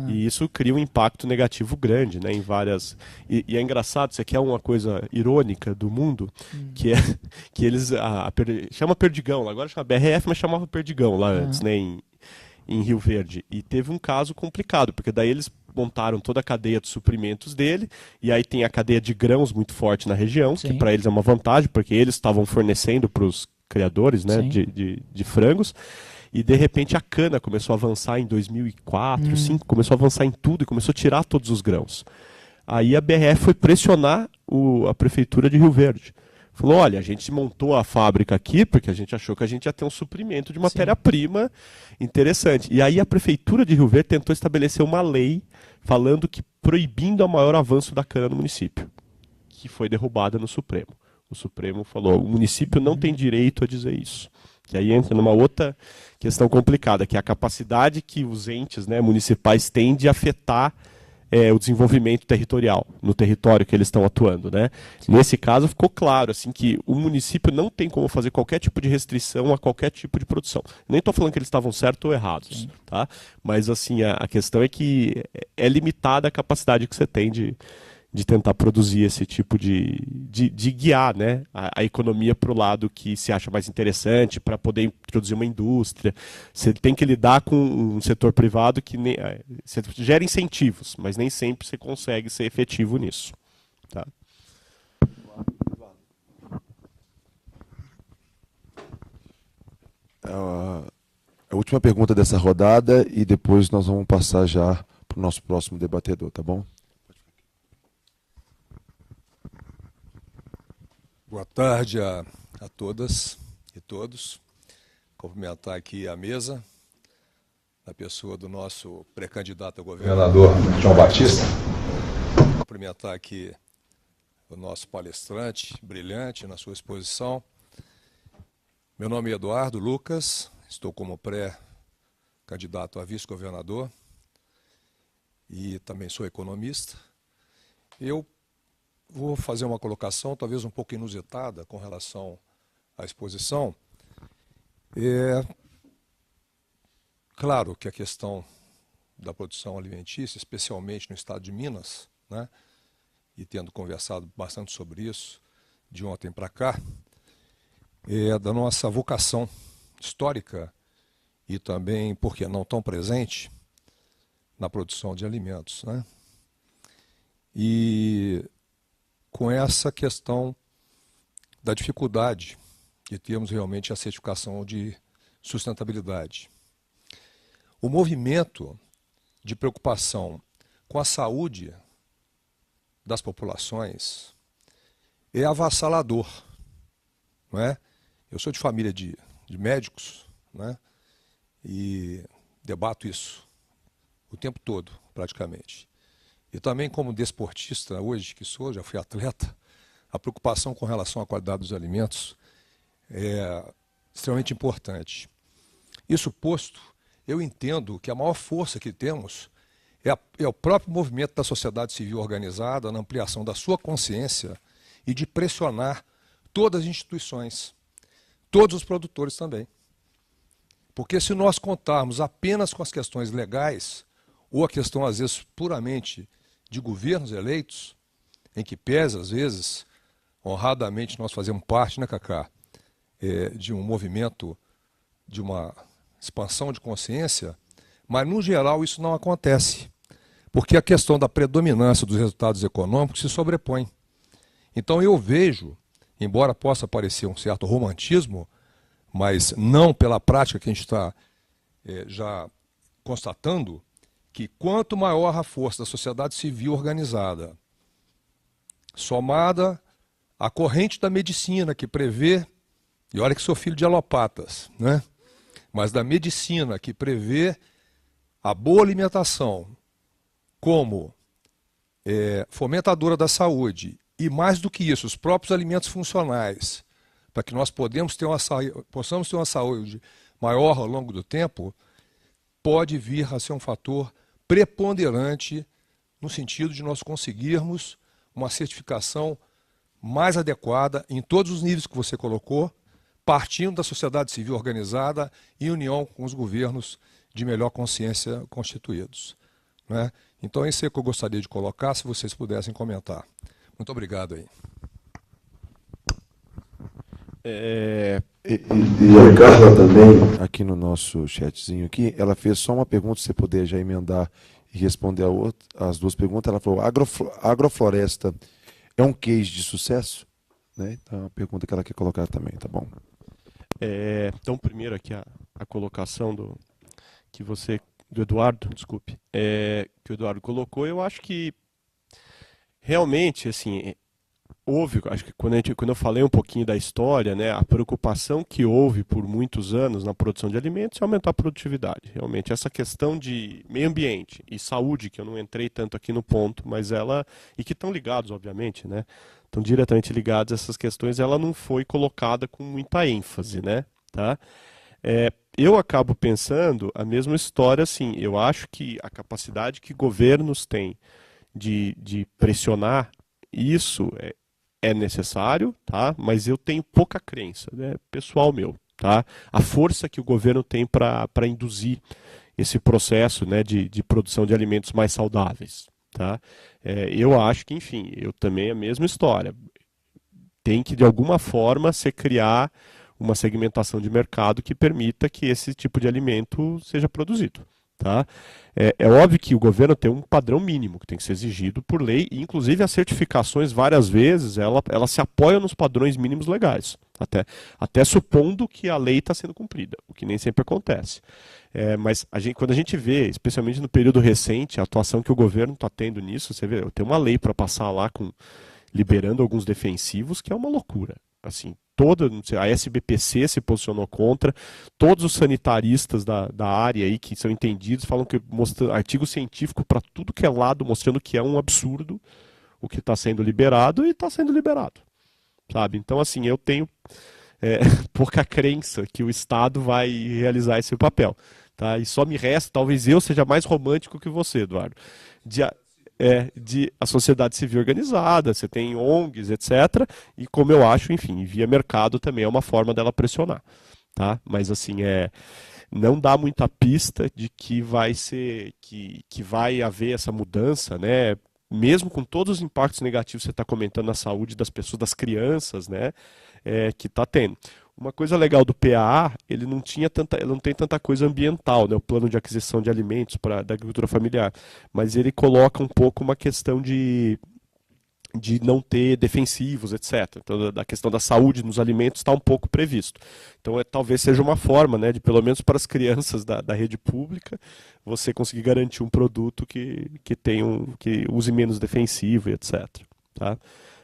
e isso cria um impacto negativo grande, né? Em várias... E é engraçado, isso aqui é uma coisa irônica do mundo, que é que eles... chama Perdigão, agora chama BRF, mas chamava Perdigão lá antes, né? Em Rio Verde. E teve um caso complicado, porque daí eles montaram toda a cadeia de suprimentos dele, e aí tem a cadeia de grãos muito forte na região, que para eles é uma vantagem, porque eles estavam fornecendo para os criadores, né, de frangos, e de repente a cana começou a avançar em 2004, 2005, começou a avançar em tudo e começou a tirar todos os grãos. Aí a BRF foi pressionar a prefeitura de Rio Verde. Falou, olha, a gente montou a fábrica aqui porque a gente achou que a gente ia ter um suprimento de matéria-prima interessante. E aí a prefeitura de Rio Verde tentou estabelecer uma lei falando que proibindo o maior avanço da cana no município, que foi derrubada no Supremo. O Supremo falou, o município não tem direito a dizer isso. Que aí entra numa outra questão complicada, que é a capacidade que os entes, né, municipais têm de afetar o desenvolvimento territorial, no território que eles estão atuando, né? Nesse caso ficou claro assim, que o município não tem como fazer qualquer tipo de restrição a qualquer tipo de produção. Nem estou falando que eles estavam certos ou errados, tá? Mas assim, a questão é que é limitada a capacidade que você tem de de tentar produzir esse tipo de guiar, né, a economia para o lado que se acha mais interessante, para poder introduzir uma indústria. Você tem que lidar com um setor privado que você gera incentivos, mas nem sempre você consegue ser efetivo nisso. Tá? A última pergunta dessa rodada e depois nós vamos passar já para o nosso próximo debatedor, tá bom? Boa tarde a todas e todos. Cumprimentar aqui a mesa, na pessoa do nosso pré-candidato a governador, João Batista. Cumprimentar aqui o nosso palestrante, brilhante na sua exposição. Meu nome é Eduardo Lucas, estou como pré-candidato a vice-governador e também sou economista. Eu vou fazer uma colocação talvez um pouco inusitada com relação à exposição. Claro que a questão da produção alimentícia, especialmente no estado de Minas, né, e tendo conversado bastante sobre isso de ontem para cá, é da nossa vocação histórica e também, por que não tão presente, na produção de alimentos, né? E com essa questão da dificuldade de termos realmente a certificação de sustentabilidade. O movimento de preocupação com a saúde das populações é avassalador, não é? Eu sou de família de médicos, né? E debato isso o tempo todo, praticamente. E também como desportista hoje que sou, já fui atleta, a preocupação com relação à qualidade dos alimentos é extremamente importante. Isso posto, eu entendo que a maior força que temos é o próprio movimento da sociedade civil organizada na ampliação da sua consciência e de pressionar todas as instituições, todos os produtores também. Porque se nós contarmos apenas com as questões legais, ou a questão, às vezes, puramente de governos eleitos, em que pesa, às vezes, honradamente nós fazemos parte, né, Cacá, de um movimento, de uma expansão de consciência, mas, no geral, isso não acontece, porque a questão da predominância dos resultados econômicos se sobrepõe. Então, eu vejo, embora possa parecer um certo romantismo, mas não pela prática que a gente está já constatando, que quanto maior a força da sociedade civil organizada, somada à corrente da medicina que prevê, e olha que sou filho de alopatas, né? Mas da medicina que prevê a boa alimentação como fomentadora da saúde, e mais do que isso, os próprios alimentos funcionais, para que nós possamos ter uma saúde maior ao longo do tempo, pode vir a ser um fator preponderante no sentido de nós conseguirmos uma certificação mais adequada em todos os níveis que você colocou, partindo da sociedade civil organizada em união com os governos de melhor consciência constituídos, né? Então, isso é o que eu gostaria de colocar, se vocês pudessem comentar. Muito obrigado aí. E a Carla também, aqui no nosso chatzinho aqui, ela fez só uma pergunta, se você puder já emendar e responder as duas perguntas. Ela falou, agrofloresta é um case de sucesso? Né? Então, é uma pergunta que ela quer colocar também, tá bom? Então, primeiro aqui a colocação do Eduardo, desculpe, que o Eduardo colocou, eu acho que realmente, assim, houve, acho que quando eu falei um pouquinho da história, né, a preocupação que houve por muitos anos na produção de alimentos é aumentar a produtividade. Realmente, essa questão de meio ambiente e saúde, que eu não entrei tanto aqui no ponto, mas e que estão ligados, obviamente, né, estão diretamente ligados a essas questões, ela não foi colocada com muita ênfase, né, tá? Eu acabo pensando a mesma história, assim, eu acho que a capacidade que governos têm de pressionar isso é necessário, tá? Mas eu tenho pouca crença, né? Pessoal meu, tá? A força que o governo tem para induzir esse processo, né, de produção de alimentos mais saudáveis, tá? Eu acho que, enfim, eu também a mesma história. Tem que, de alguma forma, se criar uma segmentação de mercado que permita que esse tipo de alimento seja produzido. Tá? É óbvio que o governo tem um padrão mínimo que tem que ser exigido por lei, e inclusive as certificações, várias vezes, ela se apoia nos padrões mínimos legais, até supondo que a lei está sendo cumprida, o que nem sempre acontece. Mas quando a gente vê, especialmente no período recente, a atuação que o governo está tendo nisso, você vê, tem uma lei para passar lá liberando alguns defensivos, que é uma loucura. Assim, a SBPC se posicionou contra, todos os sanitaristas da área aí que são entendidos falam que mostra artigo científico para tudo que é lado, mostrando que é um absurdo o que está sendo liberado, e está sendo liberado, sabe? Então, assim, eu tenho pouca crença que o Estado vai realizar esse papel, tá? E só me resta, talvez eu seja mais romântico que você, Eduardo, de a sociedade civil organizada, você tem ONGs, etc. E como eu acho, enfim, via mercado também é uma forma dela pressionar, tá? Mas assim, não dá muita pista de que vai haver essa mudança, né? Mesmo com todos os impactos negativos que você está comentando na saúde das pessoas, das crianças, né? Que está tendo. Uma coisa legal do PAA, ele não tem tanta coisa ambiental, né, o plano de aquisição de alimentos da agricultura familiar, mas ele coloca um pouco uma questão de não ter defensivos, etc. Então, a questão da saúde nos alimentos está um pouco previsto. Então, talvez seja uma forma, né, de pelo menos para as crianças da rede pública, você conseguir garantir um produto que use menos defensivo, etc. Tá?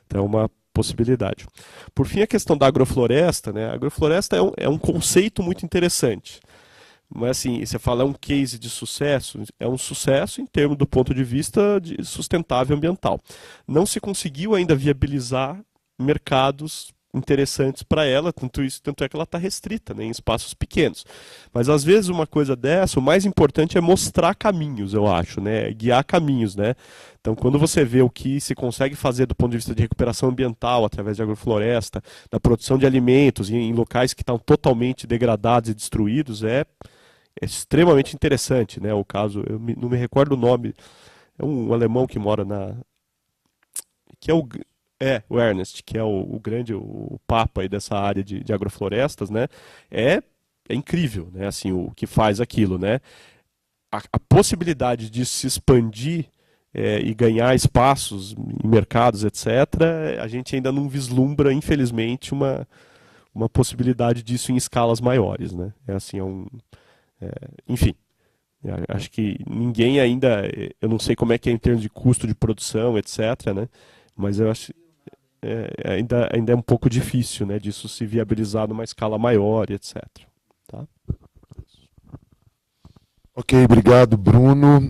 Então, uma possibilidade. Por fim, a questão da agrofloresta, né? A agrofloresta é um conceito muito interessante. Mas assim, você fala um case de sucesso, é um sucesso em termos do ponto de vista de sustentável ambiental. Não se conseguiu ainda viabilizar mercados interessantes para ela, tanto é que ela está restrita, né, em espaços pequenos. Mas às vezes uma coisa dessa, o mais importante é mostrar caminhos, eu acho, né, guiar caminhos, né. Então, quando você vê o que se consegue fazer do ponto de vista de recuperação ambiental através de agrofloresta, da produção de alimentos em locais que estão totalmente degradados e destruídos, é extremamente interessante, né. O caso, não me recordo o nome, é um alemão que mora que é o Ernest, que é o papa aí dessa área de agroflorestas, né? É incrível, né? Assim, o que faz aquilo, né? A possibilidade de se expandir e ganhar espaços em mercados, etc., a gente ainda não vislumbra, infelizmente, uma possibilidade disso em escalas maiores, né? Enfim, acho que ninguém ainda, eu não sei como é que é em termos de custo de produção, etc., né? Mas eu acho ainda é um pouco difícil, né, disso se viabilizar numa escala maior, etc. Tá? Ok, obrigado, Bruno.